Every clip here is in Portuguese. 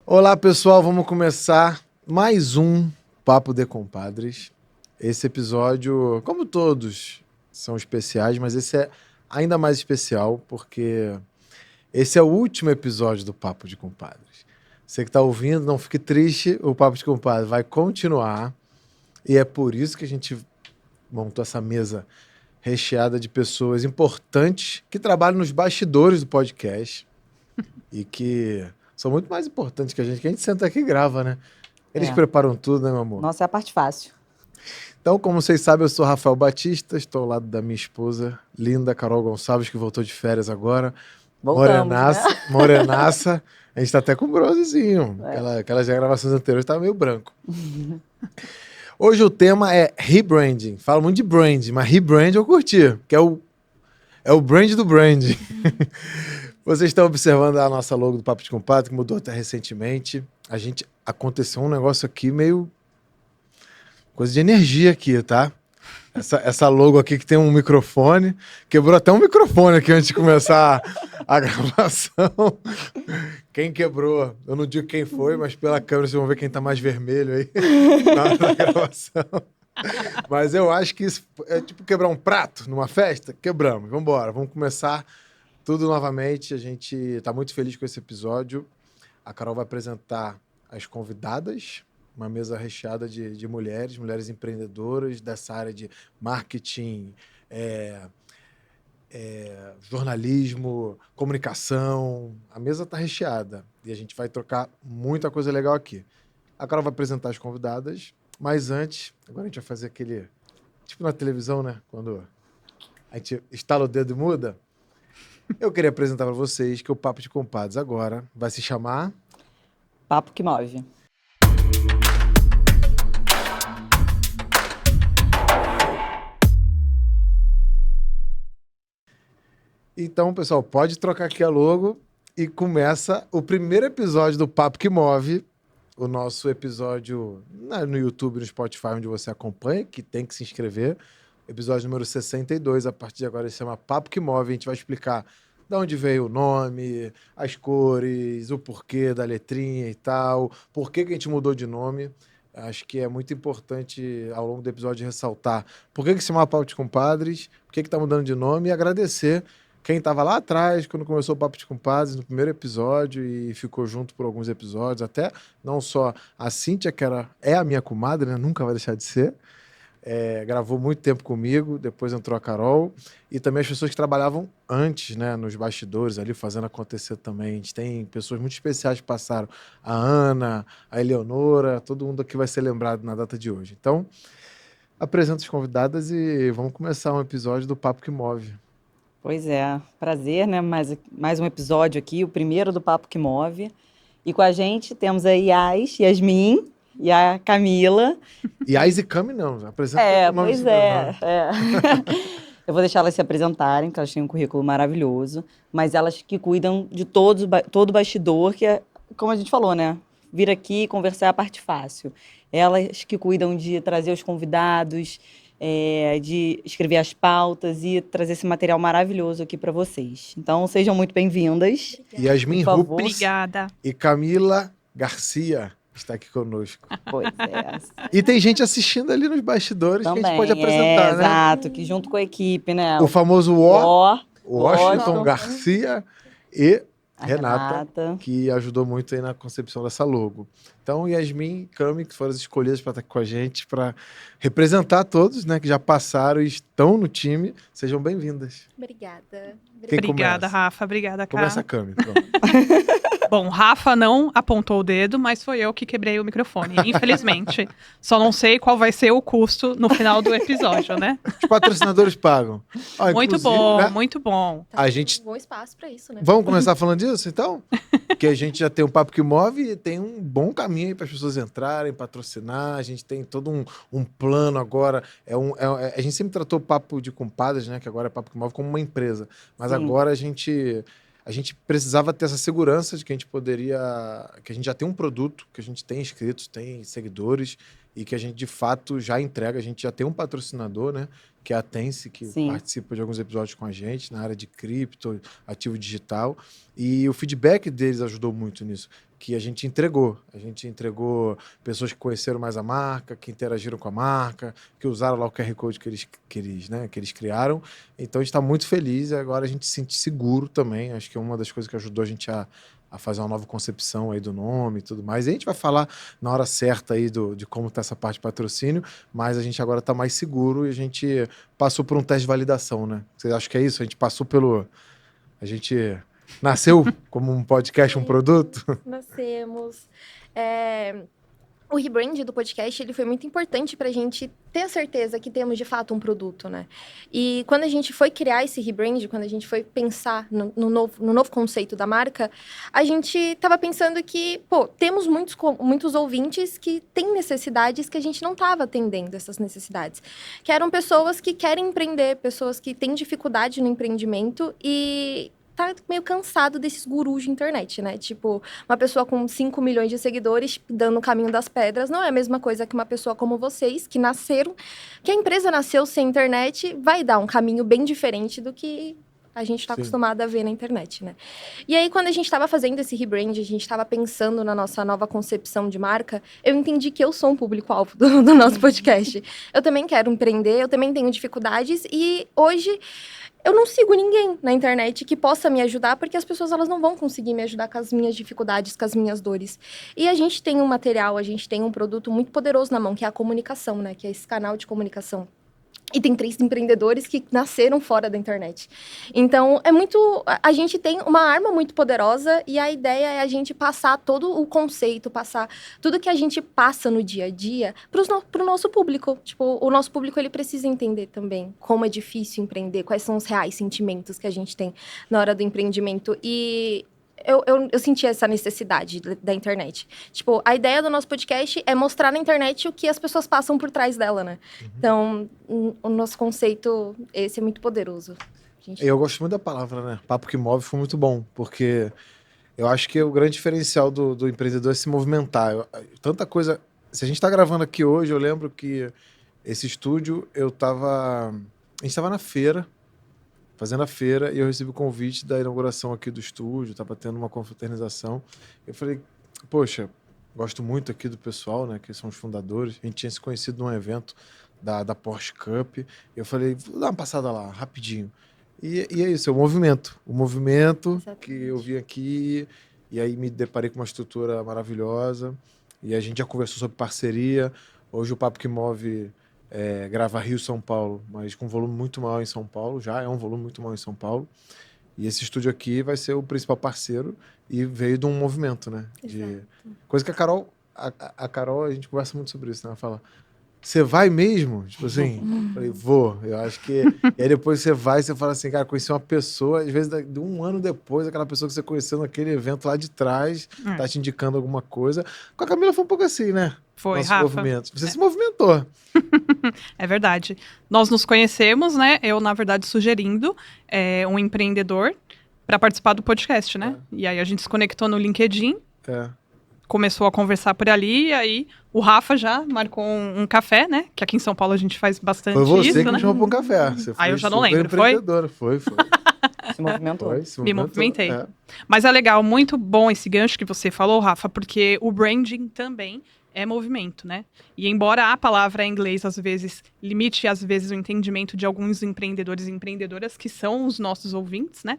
Olá, pessoal, vamos começar mais um Papo de Compadres. Esse episódio, como todos, são especiais, mas esse é ainda mais especial porque esse é o último episódio do Papo de Compadres. Você que está ouvindo, não fique triste, o Papo de Compadres vai continuar e é por isso que a gente montou essa mesa recheada de pessoas importantes que trabalham nos bastidores do podcast e que são muito mais importantes que a gente senta aqui e grava, né? Eles que preparam tudo, né, meu amor? Nossa, é a parte fácil. Então, como vocês sabem, eu sou Rafael Batista, estou ao lado da minha esposa, linda Carol Gonçalves, que voltou de férias agora. Voltamos, Morenaça, né? morenaça. A gente tá até com bronzezinho. É. Aquelas gravações anteriores estavam meio branco. Hoje o tema é rebranding. Falo muito de brand, mas rebrand eu curti, que é o brand do brand. Vocês estão observando a nossa logo do Papo de Compadre, que mudou até recentemente. Aconteceu um negócio aqui meio... coisa de energia aqui, tá? Essa logo aqui que tem um microfone. Quebrou até um microfone aqui antes de começar a gravação. Quem quebrou? Eu não digo quem foi, mas pela câmera vocês vão ver quem tá mais vermelho aí na hora da gravação. Mas eu acho que isso é tipo quebrar um prato numa festa. Quebramos. Vamos embora. Vamos começar tudo novamente. A gente tá muito feliz com esse episódio. A Carol vai apresentar as convidadas. Uma mesa recheada de mulheres empreendedoras dessa área de marketing, jornalismo, comunicação. A mesa está recheada e a gente vai trocar muita coisa legal aqui. A Carol vai apresentar as convidadas, mas antes, agora a gente vai fazer aquele... tipo na televisão, né? Quando a gente estala o dedo e muda. Eu queria apresentar para vocês que o Papo de Compadres agora vai se chamar... Papo que move. Então, pessoal, pode trocar aqui a logo e começa o primeiro episódio do Papo que Move, o nosso episódio no YouTube, no Spotify, onde você acompanha, que tem que se inscrever. Episódio número 62, a partir de agora ele se chama Papo que Move. A gente vai explicar de onde veio o nome, as cores, o porquê da letrinha e tal, por que a gente mudou de nome. Acho que é muito importante, ao longo do episódio, ressaltar por que se chama Papo de Compadres, por que tá mudando de nome e agradecer quem estava lá atrás, quando começou o Papo de Compadres, no primeiro episódio, e ficou junto por alguns episódios, até não só a Cíntia, que é a minha comadre, né? Nunca vai deixar de ser, gravou muito tempo comigo, depois entrou a Carol, e também as pessoas que trabalhavam antes, né, nos bastidores ali, fazendo acontecer também. A gente tem pessoas muito especiais que passaram, a Ana, a Eleonora, todo mundo aqui vai ser lembrado na data de hoje. Então, apresento as convidadas e vamos começar um episódio do Papo que Move. Pois é, prazer, né? Mais um episódio aqui, o primeiro do Papo que Move. E com a gente temos a Yasmin e a Camila. Yas e Cami não, apresenta o nome Pois é. Eu vou deixar elas se apresentarem, porque elas têm um currículo maravilhoso, mas elas que cuidam de todo o bastidor, que é, como a gente falou, né? Vir aqui e conversar é a parte fácil. Elas que cuidam de trazer os convidados, de escrever as pautas e trazer esse material maravilhoso aqui para vocês. Então, sejam muito bem-vindas. Yasmin Por favor. Rupes Obrigada. e Camila Garcia está aqui conosco. Pois é. E tem gente assistindo ali nos bastidores Também, que a gente pode apresentar, né? Exato, que junto com a equipe, né? O famoso Washington Washington. Garcia e A Renata, que ajudou muito aí na concepção dessa logo. Então, Yasmin e Cami, que foram as escolhidas para estar aqui com a gente, para representar todos, né, que já passaram e estão no time. Sejam bem-vindas. Obrigada. Quem Obrigada, começa? Rafa. Obrigada, Cá. Começa a Cami, pronto. Bom, Rafa não apontou o dedo, mas foi eu que quebrei o microfone, infelizmente. Só não sei qual vai ser o custo no final do episódio, né? Os patrocinadores pagam. Muito Inclusive, bom, né, muito bom. Tá a um gente... bom espaço para isso, né? Vamos começar falando disso, então? Que a gente já tem um Papo que Move e tem um bom caminho aí para as pessoas entrarem, patrocinar. A gente tem todo um plano agora. A gente sempre tratou o Papo de Compadres, né? Que agora é Papo que Move, como uma empresa. Mas Sim. agora a gente precisava ter essa segurança de que a gente poderia... Que a gente já tem um produto, que a gente tem inscritos, tem seguidores e que a gente, de fato, já entrega. A gente já tem um patrocinador, né? Que é a Tense, que Sim. participa de alguns episódios com a gente na área de cripto, ativo digital. E o feedback deles ajudou muito nisso. que a gente entregou. A gente entregou pessoas que conheceram mais a marca, que interagiram com a marca, que usaram lá o QR Code que eles criaram. Então a gente está muito feliz e agora a gente se sente seguro também. Acho que é uma das coisas que ajudou a gente a fazer uma nova concepção aí do nome e tudo mais. E a gente vai falar na hora certa aí de como está essa parte de patrocínio, mas a gente agora está mais seguro e a gente passou por um teste de validação, né? Vocês acham que é isso? A gente passou pelo... A gente nasceu como um podcast, um produto? Nascemos. O rebrand do podcast, ele foi muito importante pra gente ter a certeza que temos, de fato, um produto, né? E quando a gente foi criar esse rebrand, quando a gente foi pensar no novo conceito da marca, a gente tava pensando que, temos muitos ouvintes que têm necessidades que a gente não tava atendendo essas necessidades. Que eram pessoas que querem empreender, pessoas que têm dificuldade no empreendimento e... tá meio cansado desses gurus de internet, né? Tipo, uma pessoa com 5 milhões de seguidores dando o caminho das pedras não é a mesma coisa que uma pessoa como vocês, que a empresa nasceu sem internet, vai dar um caminho bem diferente do que a gente está acostumado a ver na internet, né? E aí, quando a gente estava fazendo esse rebrand, a gente estava pensando na nossa nova concepção de marca, eu entendi que eu sou um público-alvo do nosso podcast. Eu também quero empreender, eu também tenho dificuldades e hoje... eu não sigo ninguém na internet que possa me ajudar, porque as pessoas elas não vão conseguir me ajudar com as minhas dificuldades, com as minhas dores. E a gente tem um material, a gente tem um produto muito poderoso na mão, que é a comunicação, né? Que é esse canal de comunicação. E tem 3 empreendedores que nasceram fora da internet. Então, a gente tem uma arma muito poderosa e a ideia é a gente passar todo o conceito, passar tudo que a gente passa no dia a dia pro nosso público. Tipo, o nosso público, ele precisa entender também como é difícil empreender, quais são os reais sentimentos que a gente tem na hora do empreendimento. E... Eu senti essa necessidade da internet. Tipo, a ideia do nosso podcast é mostrar na internet o que as pessoas passam por trás dela, né? Uhum. Então, o nosso conceito, esse é muito poderoso. Eu gosto muito da palavra, né? Papo que Move foi muito bom, porque eu acho que o grande diferencial do empreendedor é se movimentar. Tanta coisa... Se a gente tá gravando aqui hoje, eu lembro que esse estúdio, a gente estava na feira, fazendo a feira, e eu recebi o convite da inauguração aqui do estúdio, estava tendo uma confraternização. Eu falei, poxa, gosto muito aqui do pessoal, né, que são os fundadores. A gente tinha se conhecido num evento da Porsche Cup. Eu falei, vou dar uma passada lá, rapidinho. E é isso, é o movimento. O movimento que eu vi aqui, e aí me deparei com uma estrutura maravilhosa, e a gente já conversou sobre parceria. Hoje o Papo que Move... grava Rio-São Paulo, mas com volume muito maior em São Paulo, já é um volume muito maior em São Paulo, e esse estúdio aqui vai ser o principal parceiro e veio de um movimento, né? Coisa que a Carol, a gente conversa muito sobre isso, né? Ela fala, você vai mesmo? Tipo assim, eu falei, vou, eu acho que... E aí depois você vai e você fala assim, cara, conheci uma pessoa, às vezes de um ano depois, aquela pessoa que você conheceu naquele evento lá de trás, tá te indicando alguma coisa. Com a Camila foi um pouco assim, né? Foi, Nosso Rafa. movimento. Você se movimentou. É verdade. Nós nos conhecemos, né? Eu, na verdade, sugerindo um empreendedor para participar do podcast, né? E aí a gente se conectou no LinkedIn, começou a conversar por ali, e aí o Rafa já marcou um café, né? Que aqui em São Paulo a gente faz bastante isso, né? Foi você que me chamou para um café. Você foi eu já não lembro, foi? Foi. Se movimentou. Me movimentei. Mas é legal, muito bom esse gancho que você falou, Rafa, porque o branding também é movimento, né? E embora a palavra em inglês, às vezes, limite, às vezes, o entendimento de alguns empreendedores e empreendedoras, que são os nossos ouvintes, né?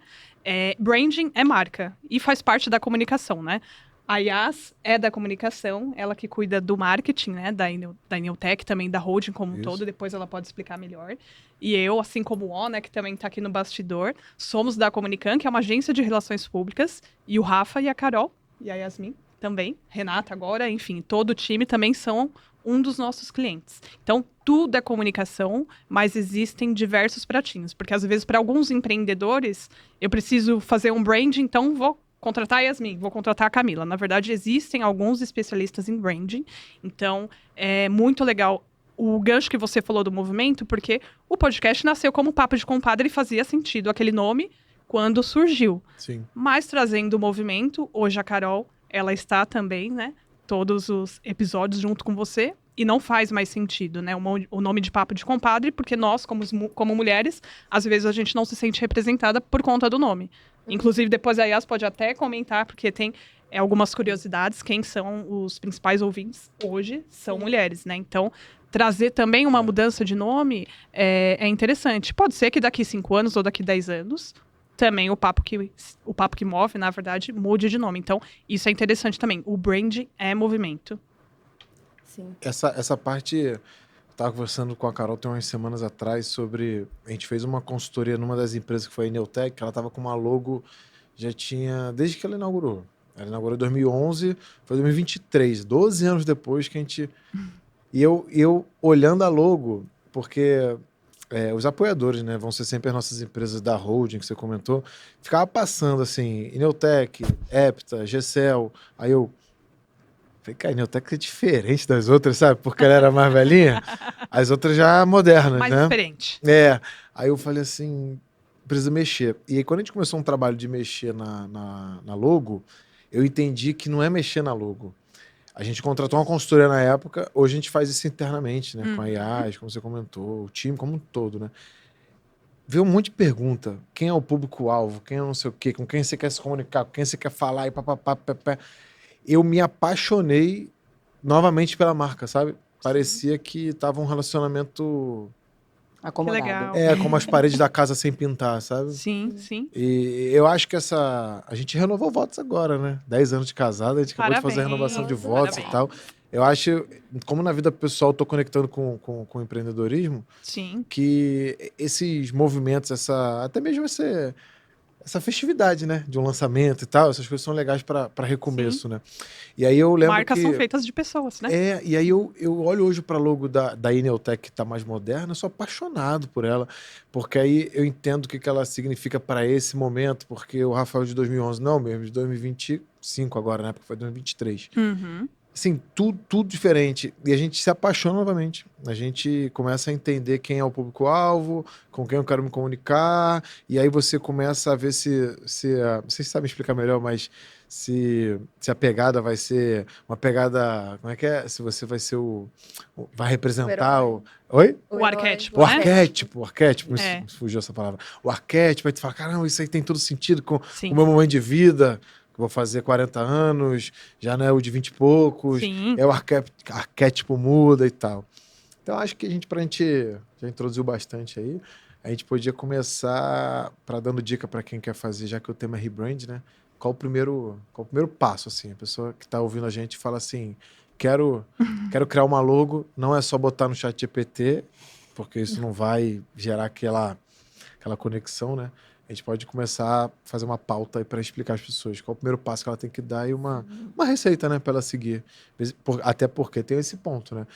Branding é marca e faz parte da comunicação, né? A Yas é da comunicação, ela que cuida do marketing, né? Da Ineltec, também da holding como um todo, depois ela pode explicar melhor. E eu, assim como o O, né, que também está aqui no bastidor, somos da Comunican, que é uma agência de relações públicas, e o Rafa e a Carol, e a Yasmin também, Renata agora, enfim, todo o time também são um dos nossos clientes. Então, tudo é comunicação, mas existem diversos pratinhos, porque às vezes para alguns empreendedores, eu preciso fazer um branding, então vou contratar a Yasmin, vou contratar a Camila. Na verdade, existem alguns especialistas em branding, então é muito legal o gancho que você falou do movimento, porque o podcast nasceu como Papo de Compadre e fazia sentido aquele nome quando surgiu. Sim. Mas trazendo o movimento, hoje a Carol, ela está também, né? Todos os episódios junto com você. e não faz mais sentido, né? O nome de Papo de Compadre, porque nós, como mulheres, às vezes a gente não se sente representada por conta do nome. Inclusive, depois a Yas pode até comentar, porque tem algumas curiosidades. Quem são os principais ouvintes hoje são mulheres, né? Então, trazer também uma mudança de nome é interessante. Pode ser que daqui 5 anos ou daqui 10 anos, também o Papo que Move, na verdade, mude de nome. Então, isso é interessante também. O branding é movimento. Sim. Essa parte, eu estava conversando com a Carol tem umas semanas atrás sobre... A gente fez uma consultoria numa das empresas que foi a Neotech, que ela estava com uma logo, já tinha... Desde que ela inaugurou. Ela inaugurou em 2011, foi 2023, 12 anos depois que a gente... E eu olhando a logo, porque os apoiadores, né, vão ser sempre as nossas empresas da holding, que você comentou, ficava passando, assim, Neotech, Epta, Gcel, aí eu... Falei, cara, a Neotech é diferente das outras, sabe? Porque ela era mais velhinha, as outras já modernas, Mais né? diferente. Aí eu falei assim, precisa mexer. E aí quando a gente começou um trabalho de mexer na logo, eu entendi que não é mexer na logo. A gente contratou uma consultoria na época, hoje a gente faz isso internamente, né? Com a IAS, como você comentou, o time como um todo, né? Veio um monte de pergunta. Quem é o público-alvo? Quem é não sei o quê? Com quem você quer se comunicar? Com quem você quer falar? E papapá. Eu me apaixonei novamente pela marca, sabe? Parecia que tava um relacionamento... Acomodado. Que legal. como as paredes da casa sem pintar, sabe? Sim, sim. E eu acho que a gente renovou votos agora, né? 10 anos de casada, a gente acabou de fazer a renovação de votos Parabéns. e tal. Eu acho, como na vida pessoal eu tô conectando com o empreendedorismo, Sim. que esses movimentos, até mesmo essa festividade, né? De um lançamento e tal, essas coisas são legais para recomeço, né? E aí eu lembro Marcas que... são feitas de pessoas, né? E aí eu olho hoje para logo da Ineotech, que tá mais moderna, eu sou apaixonado por ela, porque aí eu entendo o que ela significa para esse momento, porque o Rafael de 2011, não mesmo, de 2025 agora, né? Porque foi 2023. Uhum. Assim, tudo diferente. E a gente se apaixona novamente. A gente começa a entender quem é o público-alvo, com quem eu quero me comunicar, e aí você começa a ver se não sei se sabe explicar melhor, mas se a pegada vai ser uma pegada... Como é que é? Se você vai ser vai representar o... Oi? O arquétipo, O né? arquétipo, É. me fugiu essa palavra. O arquétipo, aí tu fala, caramba, isso aí tem todo sentido com Sim. o meu momento de vida, que eu vou fazer 40 anos, já não é o de 20 e poucos, Sim. o arquétipo muda e tal. Então, acho que pra gente já introduziu bastante aí, a gente podia começar dando dica para quem quer fazer, já que o tema é rebrand, né? Qual o primeiro passo, assim? A pessoa que tá ouvindo a gente fala assim, quero criar uma logo, não é só botar no chat GPT, porque isso não vai gerar aquela conexão, né? A gente pode começar a fazer uma pauta aí para explicar às pessoas qual o primeiro passo que ela tem que dar e uma receita, né, para ela seguir. Até porque tem esse ponto, né?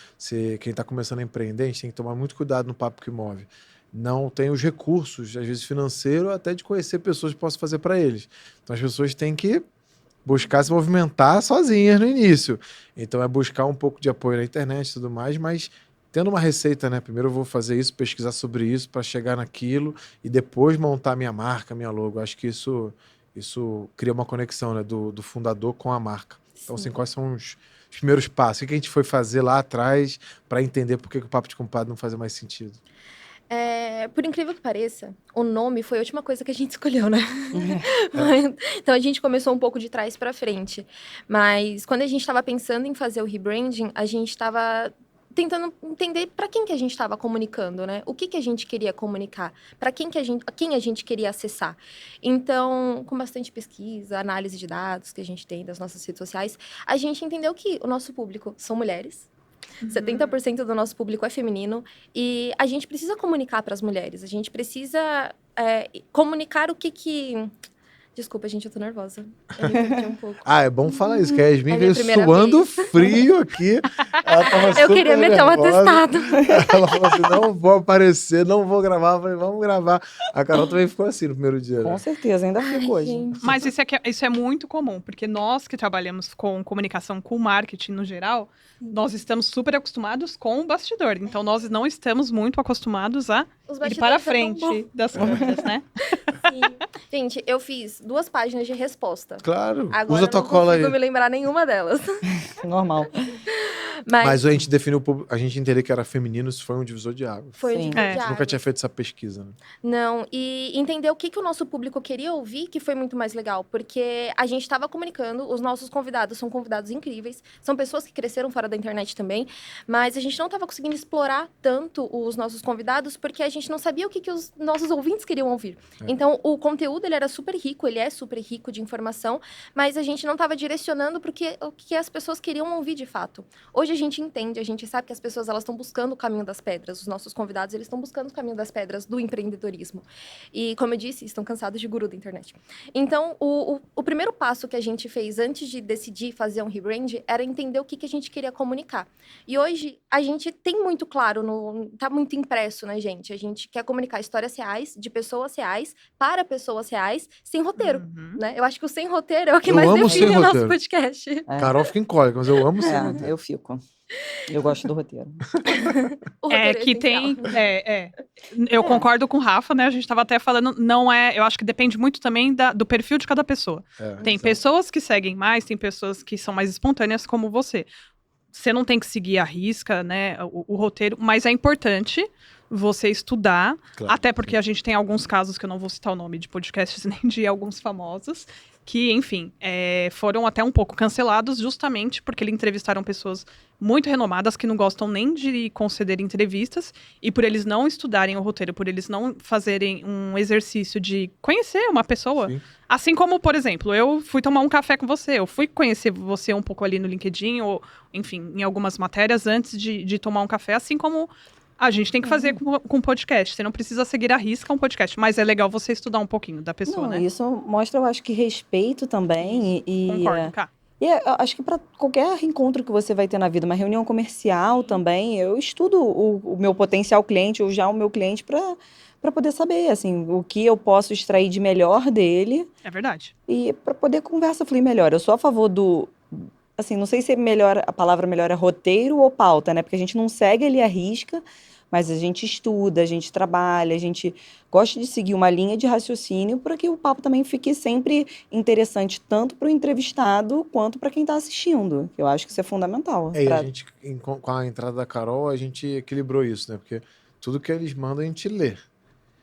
Quem está começando a empreender, a gente tem que tomar muito cuidado no Papo que Move. Não tem os recursos, às vezes financeiro, até de conhecer pessoas que possam fazer para eles. Então as pessoas têm que buscar se movimentar sozinhas no início. Então é buscar um pouco de apoio na internet e tudo mais, mas tendo uma receita, né? Primeiro eu vou fazer isso, pesquisar sobre isso para chegar naquilo e depois montar minha marca, minha logo. Acho que isso cria uma conexão, né? Do fundador com a marca. Então, assim, quais são os primeiros passos? O que a gente foi fazer lá atrás para entender por que o Papo de Compadre não fazia mais sentido? Por incrível que pareça, o nome foi a última coisa que a gente escolheu, né? Então a gente começou um pouco de trás para frente. Mas quando a gente estava pensando em fazer o rebranding, a gente estava tentando entender para quem que a gente estava comunicando, né? O que a gente queria comunicar, para quem a gente queria acessar. Então, com bastante pesquisa, análise de dados que a gente tem das nossas redes sociais, a gente entendeu que o nosso público são mulheres. 70% do nosso público é feminino e a gente precisa comunicar para as mulheres. A gente precisa comunicar o que... Desculpa, gente, eu tô nervosa. Eu me perdi um pouco. É bom falar isso, que a Yasmin veio primeira suando vez. frio aqui. Ela tava Eu queria super meter um nervosa. atestado. Ela falou assim, não vou aparecer, não vou gravar. Eu falei, vamos gravar. A Carol também ficou assim no primeiro dia. Com Né? certeza, ainda fico hoje. Gente. Mas isso é muito comum, porque nós que trabalhamos com comunicação, com marketing no geral, nós estamos super acostumados com o bastidor. Então, nós não estamos muito acostumados a ir para a frente das câmeras, né? Sim. Gente, eu fiz 2 páginas de resposta. Claro, Agora usa eu tua não cola aí. consigo me lembrar nenhuma delas. Normal. Mas a gente definiu, a gente entendeu que era feminino, isso foi um divisor de água. Foi um Sim. divisor A de gente nunca águas. tinha feito essa pesquisa, né? Não, e entender o que o nosso público queria ouvir, que foi muito mais legal, porque a gente estava comunicando, os nossos convidados são convidados incríveis, são pessoas que cresceram fora da internet também, mas a gente não estava conseguindo explorar tanto os nossos convidados, porque a gente não sabia o que os nossos ouvintes queriam ouvir. Então, o conteúdo, ele era super rico, ele é super rico de informação, mas a gente não estava direcionando para o que as pessoas queriam ouvir de fato. Hoje a gente entende, a gente sabe que as pessoas, elas estão buscando o caminho das pedras, os nossos convidados, eles estão buscando o caminho das pedras do empreendedorismo. E, como eu disse, estão cansados de guru da internet. Então, o primeiro passo que a gente fez antes de decidir fazer um rebrand era entender o que a gente queria comunicar. E hoje, a gente tem muito claro, tá muito impresso na gente. A gente quer comunicar histórias reais, de pessoas reais, para pessoas reais, sem roteiro. Né? Eu acho que o sem roteiro é o que Eu mais amo define sem o nosso roteiro. podcast. Carol fica em cólica, mas eu amo sem roteiro. Eu fico. Eu gosto do roteiro. O roteiro Que essencial. tem. Eu concordo com o Rafa, né? A gente estava até falando, não é. Eu acho que depende muito também do perfil de cada pessoa. Tem Exato. pessoas que seguem mais, tem pessoas que são mais espontâneas, como você. Você não tem que seguir à risca, né? O roteiro, mas é importante você estudar, Claro. até porque a gente tem alguns casos que eu não vou citar o nome de podcasts nem de alguns famosos, que, enfim, foram até um pouco cancelados justamente porque eles entrevistaram pessoas muito renomadas que não gostam nem de conceder entrevistas e por eles não estudarem o roteiro, por eles não fazerem um exercício de conhecer uma pessoa. Sim. Assim como, por exemplo, eu fui tomar um café com você, eu fui conhecer você um pouco ali no LinkedIn ou, enfim, em algumas matérias antes de tomar um café, assim como a gente tem que fazer com podcast. Você não precisa seguir à risca um podcast, mas é legal você estudar um pouquinho da pessoa, Não, né? isso mostra, eu acho que respeito também. Concordo, cara. Eu acho que para qualquer encontro que você vai ter na vida, uma reunião comercial também, eu estudo o meu potencial cliente ou já o meu cliente para poder saber, assim, o que eu posso extrair de melhor dele É verdade. e para poder a conversa fluir melhor. Eu sou a favor assim, não sei se a palavra melhor é roteiro ou pauta, né? Porque a gente não segue ali à risca, mas a gente estuda, a gente trabalha, a gente gosta de seguir uma linha de raciocínio para que o papo também fique sempre interessante, tanto para o entrevistado quanto para quem está assistindo. Eu acho que isso é fundamental. E a gente, com a entrada da Carol, a gente equilibrou isso, né? Porque tudo que eles mandam a gente lê.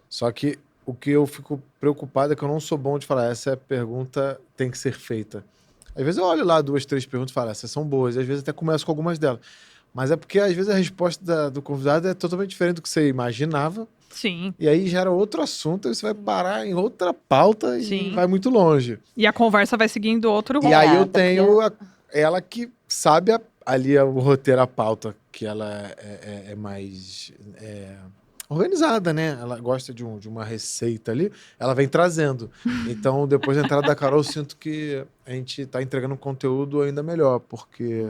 Só que o que eu fico preocupado é que eu não sou bom de falar, essa pergunta tem que ser feita. Às vezes eu olho lá 2, 3 perguntas e falo, essas são boas. E às vezes até começo com algumas delas. Mas é porque às vezes a resposta do convidado é totalmente diferente do que você imaginava. Sim. E aí gera outro assunto, aí você vai parar em outra pauta e Sim. vai muito longe. E a conversa vai seguindo outro rumo. E aí eu até tenho ela que sabe ali o roteiro, a pauta, que ela é mais organizada, né? Ela gosta de uma receita ali, ela vem trazendo. Então, depois da entrada da Carol, eu sinto que a gente tá entregando um conteúdo ainda melhor, porque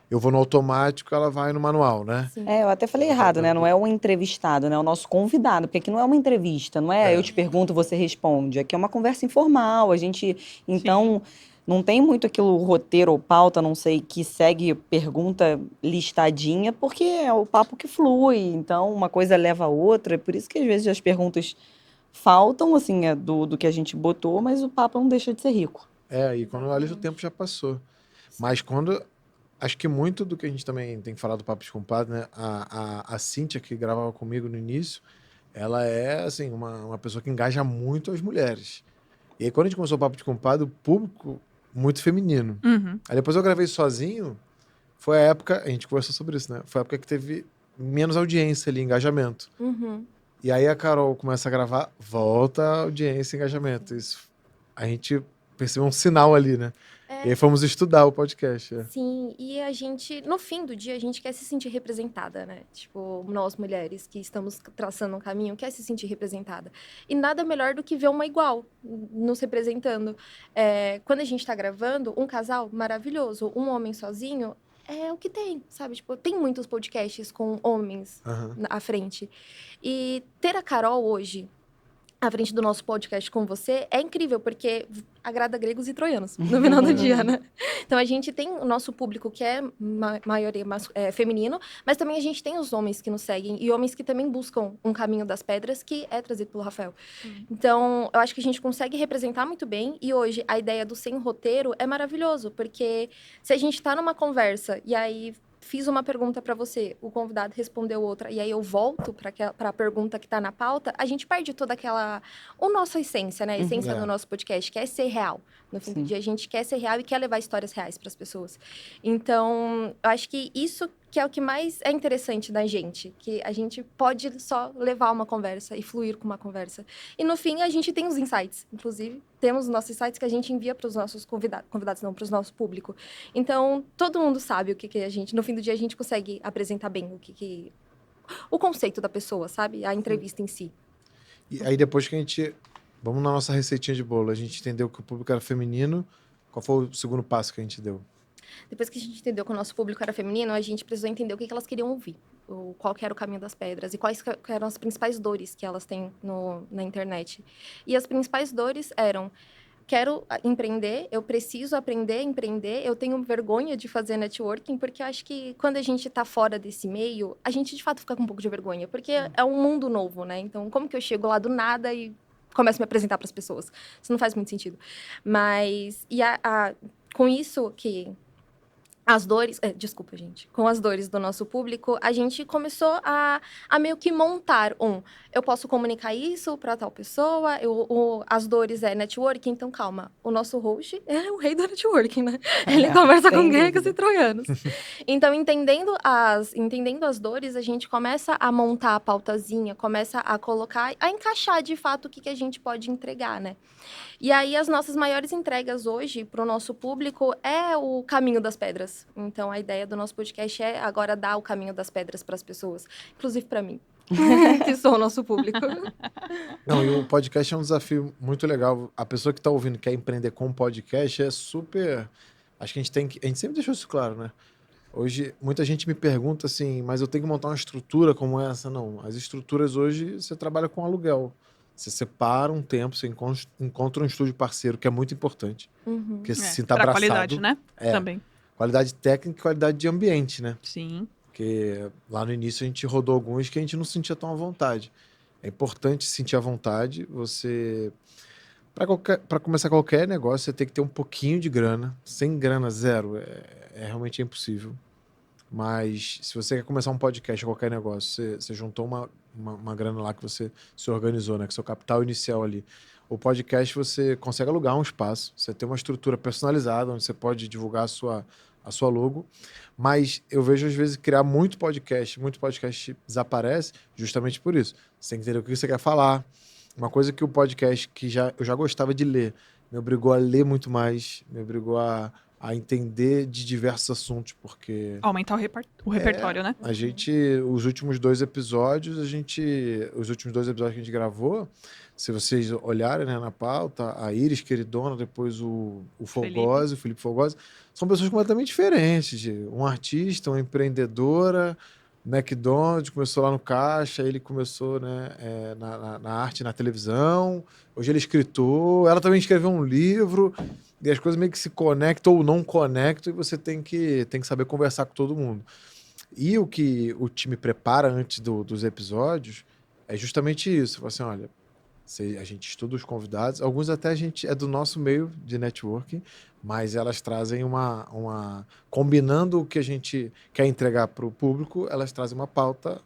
eu vou no automático, ela vai no manual, né? Sim. Eu até falei errado, né? Não é um entrevistado, né? É o nosso convidado, porque aqui não é uma entrevista, não é eu te pergunto, você responde. Aqui é uma conversa informal, a gente... Então, não tem muito aquilo roteiro ou pauta, não sei, que segue pergunta listadinha, porque é o papo que flui. Então, uma coisa leva a outra. É por isso que, às vezes, as perguntas faltam, assim, do que a gente botou, mas o papo não deixa de ser rico. E quando olha, o tempo já passou. Mas quando... Acho que muito do que a gente também tem falado do Papo de Compadre, né? A Cíntia, que gravava comigo no início, ela é, assim, uma pessoa que engaja muito as mulheres. E aí, quando a gente começou o Papo de Compadre, o público muito feminino. Uhum. Aí depois eu gravei sozinho, foi a época, a gente conversou sobre isso, né? Foi a época que teve menos audiência ali, engajamento. Uhum. E aí a Carol começa a gravar, volta a audiência e engajamento. Isso, a gente percebeu um sinal ali, né? E aí fomos estudar o podcast. Sim, e a gente, no fim do dia, a gente quer se sentir representada, né? Tipo, nós mulheres que estamos traçando um caminho, quer se sentir representada. E nada melhor do que ver uma igual nos representando. Quando a gente tá gravando, um casal maravilhoso, um homem sozinho, é o que tem, sabe? Tipo, tem muitos podcasts com homens à frente. E ter a Carol hoje à frente do nosso podcast com você é incrível, porque agrada gregos e troianos no final do dia, né? Então, a gente tem o nosso público que é maioria feminino, mas também a gente tem os homens que nos seguem e homens que também buscam um caminho das pedras que é trazido pelo Rafael. Então, eu acho que a gente consegue representar muito bem e hoje a ideia do sem roteiro é maravilhoso, porque se a gente tá numa conversa e aí fiz uma pergunta para você, o convidado respondeu outra, e aí eu volto para a pergunta que está na pauta, a gente perde toda aquela... a nossa essência, né? A essência do nosso podcast, que é ser real. No fim do dia, a gente quer ser real e quer levar histórias reais para as pessoas. Então, eu acho que isso que é o que mais é interessante da gente, que a gente pode só levar uma conversa e fluir com uma conversa. E no fim, a gente tem os insights, inclusive, temos os nossos insights que a gente envia para os nossos convidados não, para o nosso público. Então, todo mundo sabe o que a gente, no fim do dia, a gente consegue apresentar bem o conceito da pessoa, sabe? A entrevista em si. E aí depois que a gente... Vamos na nossa receitinha de bolo. A gente entendeu que o público era feminino. Qual foi o segundo passo que a gente deu? Depois que a gente entendeu que o nosso público era feminino, a gente precisou entender o que elas queriam ouvir. Qual que era o caminho das pedras e quais que eram as principais dores que elas têm na internet. E as principais dores eram... Quero empreender, eu preciso aprender a empreender, eu tenho vergonha de fazer networking, porque eu acho que quando a gente está fora desse meio, a gente de fato fica com um pouco de vergonha, porque é um mundo novo, né? Então, como que eu chego lá do nada e começo a me apresentar para as pessoas? Isso não faz muito sentido. Mas, com isso que... As dores... desculpa, gente. Com as dores do nosso público, a gente começou a meio que montar eu posso comunicar isso para tal pessoa, as dores é networking, então calma. O nosso host é o rei do networking, né? Ele conversa com gregos e troianos. Então, entendendo as dores, a gente começa a montar a pautazinha, começa a colocar, a encaixar de fato o que a gente pode entregar, né? E aí, as nossas maiores entregas hoje para o nosso público é o caminho das pedras. Então, a ideia do nosso podcast é agora dar o caminho das pedras para as pessoas, inclusive para mim, que sou o nosso público. Não, e o podcast é um desafio muito legal. A pessoa que está ouvindo quer empreender com podcast é super... Acho que a gente sempre deixou isso claro, né? Hoje, muita gente me pergunta assim, mas eu tenho que montar uma estrutura como essa? Não, as estruturas hoje, você trabalha com aluguel. Você separa um tempo, você encontra um estúdio parceiro, que é muito importante. Porque se sinta abraçado. Qualidade, né? Também. Qualidade técnica e qualidade de ambiente, né? Sim. Porque lá no início a gente rodou alguns que a gente não sentia tão à vontade. É importante sentir à vontade. Você... Para começar qualquer negócio, você tem que ter um pouquinho de grana. Sem grana, zero. É realmente impossível. Mas se você quer começar um podcast ou qualquer negócio, você juntou uma grana lá que você se organizou, né? Com seu capital inicial ali. O podcast você consegue alugar um espaço, você tem uma estrutura personalizada, onde você pode divulgar a sua logo. Mas eu vejo, às vezes, criar muito podcast desaparece justamente por isso. Você tem que entender o que você quer falar. Uma coisa que o podcast, eu já gostava de ler, me obrigou a ler muito mais, me obrigou a entender de diversos assuntos, porque... Aumentar o repertório, né? A gente, os últimos dois episódios que a gente gravou, se vocês olharem, né, na pauta, a Iris Queridona, depois o Fogosi, o Felipe Fogosi, são pessoas completamente diferentes. Um artista, uma empreendedora, McDonald's, começou lá no caixa, ele começou, né, na arte, na televisão, hoje ele é escritor, ela também escreveu um livro... E as coisas meio que se conectam ou não conectam e você tem que saber conversar com todo mundo. E o que o time prepara antes dos episódios é justamente isso. Fala assim, olha, a gente estuda os convidados, alguns até a gente é do nosso meio de networking, mas elas trazem combinando o que a gente quer entregar para o público, elas trazem uma pauta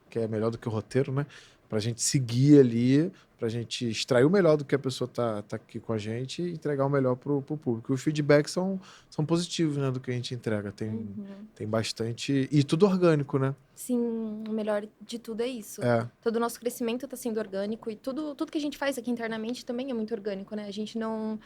que é melhor do que o roteiro, né? Pra gente seguir ali, pra gente extrair o melhor do que a pessoa tá aqui com a gente e entregar o melhor pro público. E os feedbacks são positivos, né, do que a gente entrega. Tem bastante... E tudo orgânico, né? Sim, o melhor de tudo é isso. Todo o nosso crescimento está sendo orgânico e tudo que a gente faz aqui internamente também é muito orgânico, né? A gente não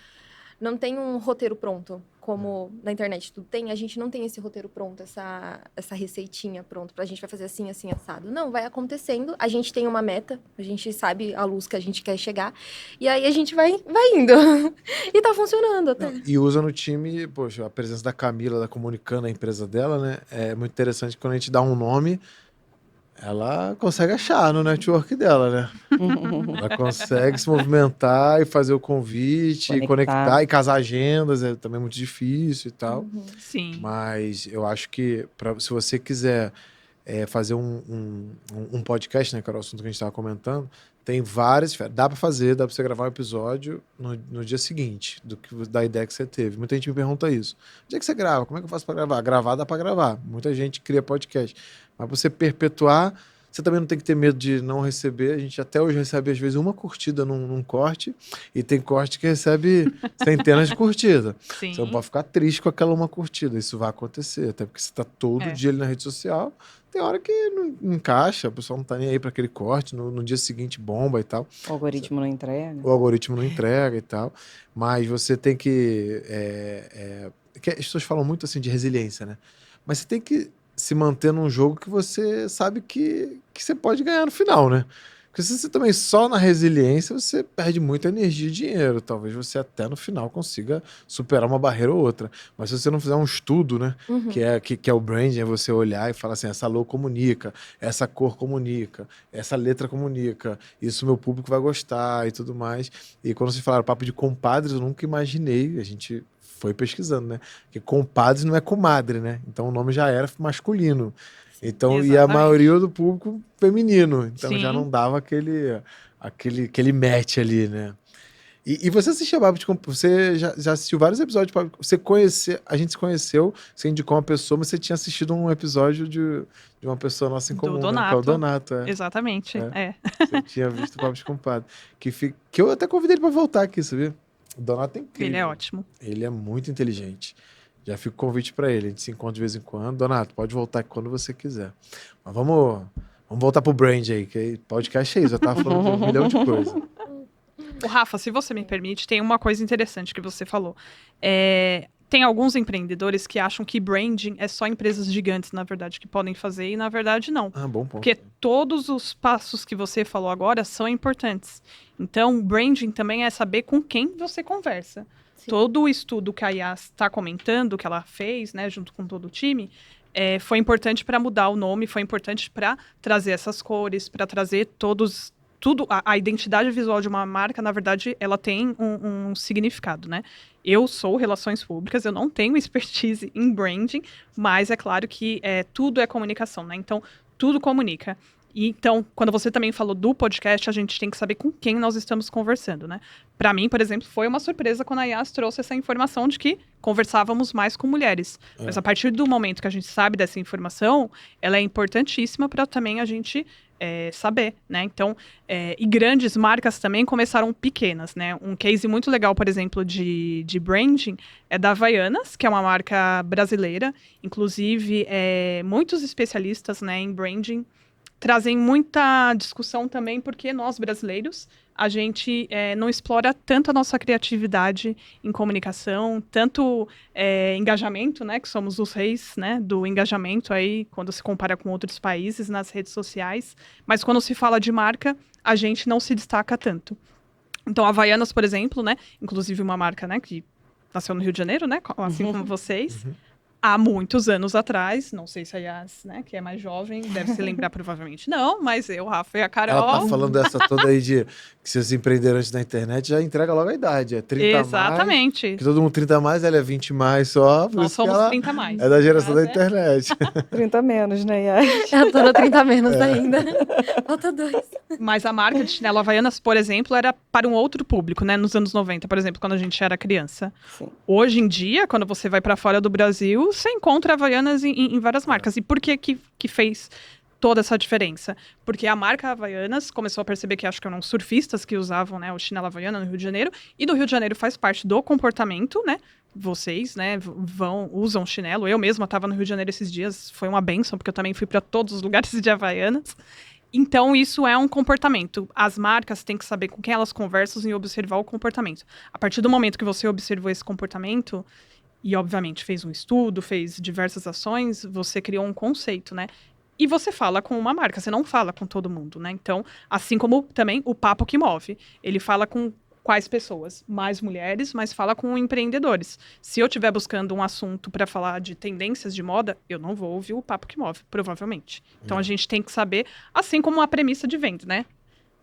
tem um roteiro pronto, como na internet tudo tem. A gente não tem esse roteiro pronto, essa receitinha pronto, a gente vai fazer assim, assim, assado. Não, vai acontecendo. A gente tem uma meta, a gente sabe a luz que a gente quer chegar. E aí a gente vai indo. E tá funcionando até. E usa no time, poxa, a presença da Camila, da Comunicando, a empresa dela, né? É muito interessante quando a gente dá um nome... Ela consegue achar no network dela, né? Ela consegue se movimentar e fazer o convite, conectar e casar agendas, é também muito difícil e tal. Sim. Mas eu acho que se você quiser fazer um podcast, né, que era o assunto que a gente estava comentando, tem várias... Dá para fazer, dá para você gravar um episódio no dia seguinte da ideia que você teve. Muita gente me pergunta isso. Onde é que você grava? Como é que eu faço para gravar? Gravar dá para gravar. Muita gente cria podcast. Mas pra você perpetuar, você também não tem que ter medo de não receber. A gente até hoje recebe, às vezes, uma curtida num corte, e tem corte que recebe centenas de curtidas. Sim. Você não pode ficar triste com aquela uma curtida. Isso vai acontecer, até porque você tá todo dia ali na rede social. Tem hora que não encaixa, o pessoal não tá nem aí para aquele corte, no dia seguinte bomba e tal. O algoritmo não entrega. O algoritmo não entrega e tal. Mas você tem que... que as pessoas falam muito assim de resiliência, né? Mas você tem que se manter num jogo que você sabe que você pode ganhar no final, né? Porque se você também só na resiliência, você perde muita energia e dinheiro. Talvez você até no final consiga superar uma barreira ou outra. Mas se você não fizer um estudo, né? Que é o branding, é você olhar e falar assim, essa logo comunica, essa cor comunica, essa letra comunica, isso meu público vai gostar e tudo mais. E quando vocês falaram papo de compadres, eu nunca imaginei, a gente foi pesquisando, né? Porque compadres não é comadre, né? Então o nome já era masculino. Então, Exatamente. e a maioria do público feminino. Então Sim. já não dava aquele match ali, né? E você assistia Papo de Compadre, você já assistiu vários episódios de Papo de Compadre. A gente se conheceu, você indicou uma pessoa, mas você tinha assistido um episódio de uma pessoa nossa em comum, Do né? Que é o Donato. Donato. Exatamente, Você tinha visto o Papo de Compadre. Que eu até convidei ele pra voltar aqui, sabia? O Donato é incrível. Ele é ótimo. Ele é muito inteligente. Já fica o convite pra ele. A gente se encontra de vez em quando. Donato, pode voltar aqui quando você quiser. Mas vamos voltar pro brand aí, que podcast é isso. Eu tava falando de 1 milhão de coisas. O Rafa, se você me permite, tem uma coisa interessante que você falou. Tem alguns empreendedores que acham que branding é só empresas gigantes, na verdade, que podem fazer, e na verdade não. Ah, bom ponto. Porque todos os passos que você falou agora são importantes. Então, branding também é saber com quem você conversa. Sim. Todo o estudo que a Yas está comentando, que ela fez, né, junto com todo o time, foi importante para mudar o nome, foi importante para trazer essas cores, para trazer tudo, a identidade visual de uma marca, na verdade, ela tem um significado, né? Eu sou relações públicas, eu não tenho expertise em branding, mas é claro que tudo é comunicação, né? Então, tudo comunica. E, então, quando você também falou do podcast, a gente tem que saber com quem nós estamos conversando, né? Para mim, por exemplo, foi uma surpresa quando a Yas trouxe essa informação de que conversávamos mais com mulheres. Mas a partir do momento que a gente sabe dessa informação, ela é importantíssima para também a gente saber, né? Então, e grandes marcas também começaram pequenas, né? Um case muito legal, por exemplo, de branding é da Havaianas, que é uma marca brasileira. Inclusive, muitos especialistas, né, em branding trazem muita discussão também, porque nós, brasileiros, a gente não explora tanto a nossa criatividade em comunicação, tanto engajamento, né, que somos os reis, né, do engajamento aí, quando se compara com outros países nas redes sociais, mas quando se fala de marca, a gente não se destaca tanto. Então, a Havaianas, por exemplo, né, inclusive uma marca, né, que nasceu no Rio de Janeiro, né, assim como vocês, há muitos anos atrás, não sei se a Yas, né, que é mais jovem, deve se lembrar provavelmente não, mas eu, Rafa e a Carol... Ela tá falando dessa toda aí de que seus empreendedores na internet já entrega logo a idade, é 30 Exatamente. mais. Que todo mundo 30 mais, ela é 20 mais só. Nós somos 30 mais. É da geração da Mas internet. 30 menos, né, Yas? Eu tô no 30 menos ainda. Falta 2. Mas a marca de chinelo Havaianas, por exemplo, era para um outro público, né? Nos anos 90, por exemplo, quando a gente era criança. Sim. Hoje em dia, quando você vai para fora do Brasil, você encontra Havaianas em várias marcas. E por que fez toda essa diferença? Porque a marca Havaianas começou a perceber que acho que eram surfistas que usavam, né, o chinelo Havaiana no Rio de Janeiro. E do Rio de Janeiro faz parte do comportamento, né? Vocês, né, usam chinelo. Eu mesma estava no Rio de Janeiro esses dias. Foi uma bênção, porque eu também fui para todos os lugares de Havaianas. Então, isso é um comportamento. As marcas têm que saber com quem elas conversam e observar o comportamento. A partir do momento que você observou esse comportamento, e obviamente fez um estudo, fez diversas ações, você criou um conceito, né? E você fala com uma marca, você não fala com todo mundo, né? Então, assim como também o Papo que Move. Ele fala com quais pessoas? Mais mulheres, mas fala com empreendedores. Se eu estiver buscando um assunto para falar de tendências de moda, eu não vou ouvir o Papo que Move, provavelmente. Então, a gente tem que saber, assim como a premissa de venda, né?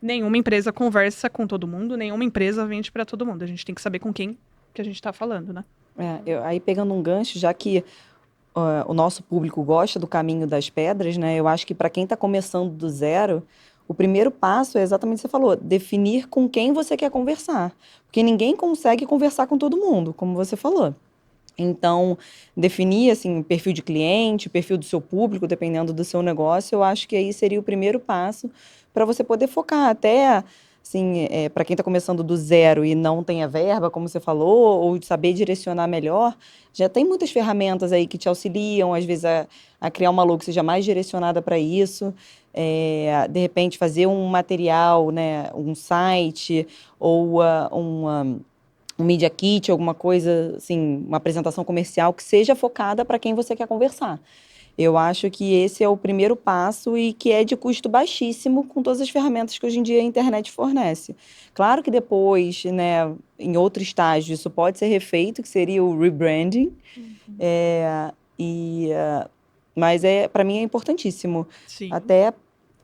Nenhuma empresa conversa com todo mundo, nenhuma empresa vende para todo mundo. A gente tem que saber com quem que a gente está falando, né? Aí pegando um gancho, já que o nosso público gosta do caminho das pedras, né? Eu acho que para quem está começando do zero, o primeiro passo é exatamente o que você falou, definir com quem você quer conversar. Porque ninguém consegue conversar com todo mundo, como você falou. Então, definir, assim, perfil de cliente, perfil do seu público, dependendo do seu negócio, eu acho que aí seria o primeiro passo para você poder focar. Até, assim, para quem está começando do zero e não tem a verba, como você falou, ou saber direcionar melhor, já tem muitas ferramentas aí que te auxiliam, às vezes, a criar uma logo que seja mais direcionada para isso. De repente, fazer um material, né, um site ou um Media Kit, alguma coisa, assim, uma apresentação comercial que seja focada para quem você quer conversar. Eu acho que esse é o primeiro passo e que é de custo baixíssimo com todas as ferramentas que hoje em dia a internet fornece. Claro que depois, né, em outro estágio, isso pode ser refeito, que seria o rebranding, mas para mim é importantíssimo. Sim. Até,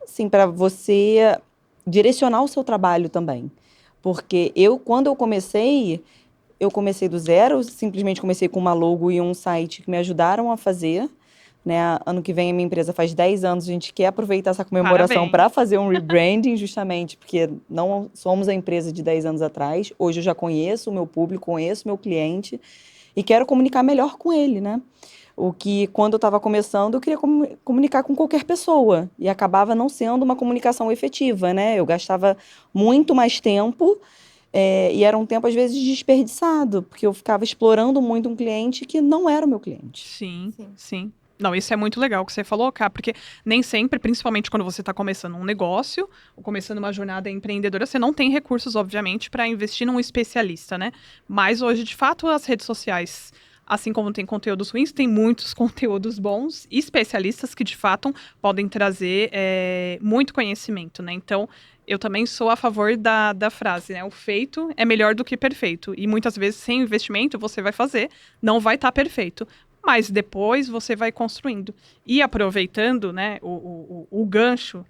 assim, para você direcionar o seu trabalho também. Porque quando eu comecei do zero, simplesmente comecei com uma logo e um site que me ajudaram a fazer. Né? Ano que vem a minha empresa faz 10 anos, a gente quer aproveitar essa comemoração para fazer um rebranding, justamente porque não somos a empresa de 10 anos atrás. Hoje eu já conheço o meu público, conheço o meu cliente e quero comunicar melhor com ele, né? O que, quando eu estava começando, eu queria comunicar com qualquer pessoa. E acabava não sendo uma comunicação efetiva, né? Eu gastava muito mais tempo e era um tempo, às vezes, desperdiçado. Porque eu ficava explorando muito um cliente que não era o meu cliente. Sim. Não, isso é muito legal que você falou, Ká, porque nem sempre, principalmente quando você está começando um negócio ou começando uma jornada empreendedora, você não tem recursos, obviamente, para investir num especialista, né? Mas hoje, de fato, as redes sociais, assim como tem conteúdos ruins, tem muitos conteúdos bons e especialistas que, de fato, podem trazer muito conhecimento, né? Então, eu também sou a favor da frase, né? O feito é melhor do que perfeito. E muitas vezes, sem investimento, você vai fazer, não vai estar perfeito. Mas depois você vai construindo. E aproveitando, né, o gancho,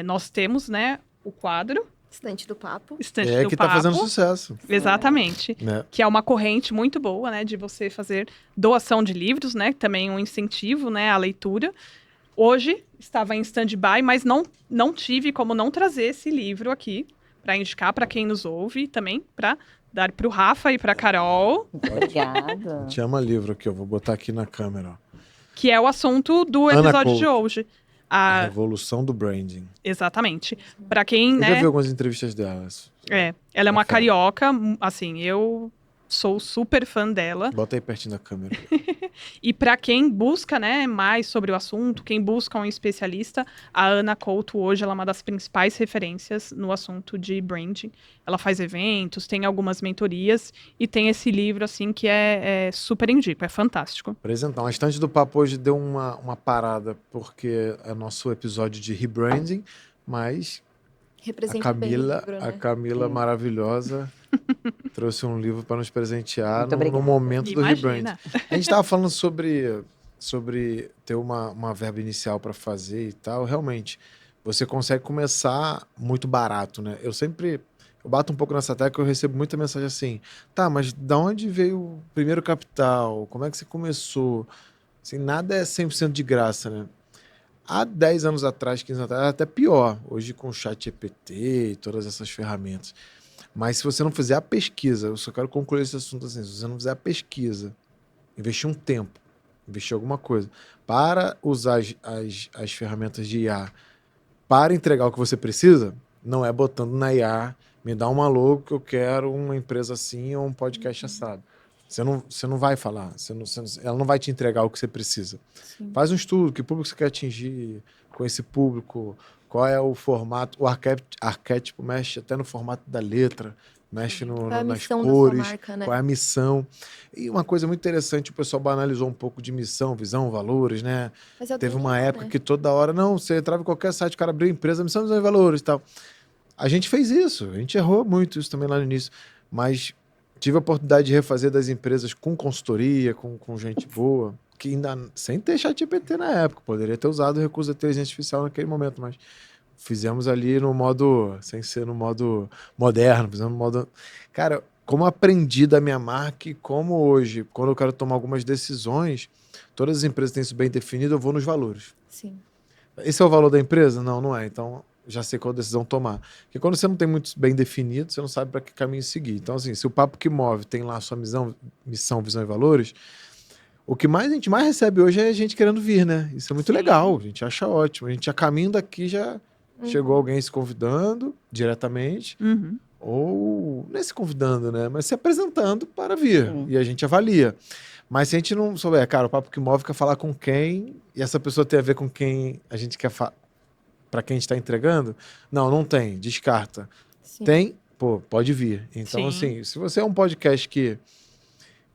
nós temos, né, o quadro... Estante do Papo. Estante do que Papo. tá fazendo sucesso. Exatamente. Né? Que é uma corrente muito boa, né, de você fazer doação de livros, né, também um incentivo, né, à leitura. Hoje estava em stand-by, mas não tive como não trazer esse livro aqui para indicar para quem nos ouve, também para dar para o Rafa e para a Carol. Obrigada. Te ama livro aqui, eu vou botar aqui na câmera. Ó. Que é o assunto do Ana episódio Couto. de hoje. A revolução do branding. Exatamente. Para quem, Eu né... já vi algumas entrevistas delas. Ela é uma carioca, assim, eu sou super fã dela. Bota aí pertinho da câmera. E para quem busca, né, mais sobre o assunto, quem busca um especialista, a Ana Couto hoje ela é uma das principais referências no assunto de branding. Ela faz eventos, tem algumas mentorias e tem esse livro, assim, que é super indico, é fantástico. Apresentar. Um Estante do Papo hoje deu uma parada, porque é nosso episódio de rebranding, mas Representa bem o livro, né? a Camila maravilhosa trouxe um livro para nos presentear no momento do rebranding. A gente estava falando sobre ter uma verba inicial para fazer e tal. Realmente, você consegue começar muito barato, né? Eu bato um pouco nessa tecla, eu recebo muita mensagem assim, tá, mas da onde veio o primeiro capital? Como é que você começou? Assim, nada é 100% de graça, né? Há 10 anos atrás, 15 anos atrás, era até pior. Hoje com o ChatGPT e todas essas ferramentas. Mas se você não fizer a pesquisa, eu só quero concluir esse assunto assim, se você não fizer a pesquisa, investir um tempo, investir alguma coisa, para usar as ferramentas de IA para entregar o que você precisa, não é botando na IA, me dá uma logo que eu quero uma empresa assim ou um podcast assado. Você não vai falar, ela não vai te entregar o que você precisa. Sim. Faz um estudo, que público você quer atingir com esse público, qual é o formato, o arquétipo mexe até no formato da letra, mexe nas cores, marca, né? Qual é a missão. E uma coisa muito interessante, o pessoal banalizou um pouco de missão, visão, valores, né? Teve uma época que toda hora, você entrava em qualquer site, o cara abriu empresa, missão, visão e valores e tal. A gente fez isso, a gente errou muito isso também lá no início, mas tive a oportunidade de refazer das empresas com consultoria, com gente boa, que ainda sem ter ChatGPT na época, poderia ter usado o recurso da inteligência artificial naquele momento, mas fizemos ali no modo, sem ser no modo moderno, fizemos no modo... Cara, como aprendi da minha marca e como hoje, quando eu quero tomar algumas decisões, todas as empresas têm isso bem definido, eu vou nos valores. Sim. Esse é o valor da empresa? Não, não é. Então, já sei qual decisão tomar. Porque quando você não tem muito bem definido, você não sabe para que caminho seguir. Então, assim, se o Papo que Move tem lá a sua missão, visão e valores, o que a gente mais recebe hoje é gente querendo vir, né? Isso é muito legal, a gente acha ótimo. A gente, a caminho daqui, já chegou alguém se convidando diretamente, ou nem se convidando, né? Mas se apresentando para vir. E a gente avalia. Mas se a gente não souber, cara, o Papo que Move quer falar com quem, e essa pessoa tem a ver com quem a gente quer para quem a gente está entregando, não tem, descarta. Sim. Tem, pô, pode vir. Então, Sim. assim, se você é um podcast que...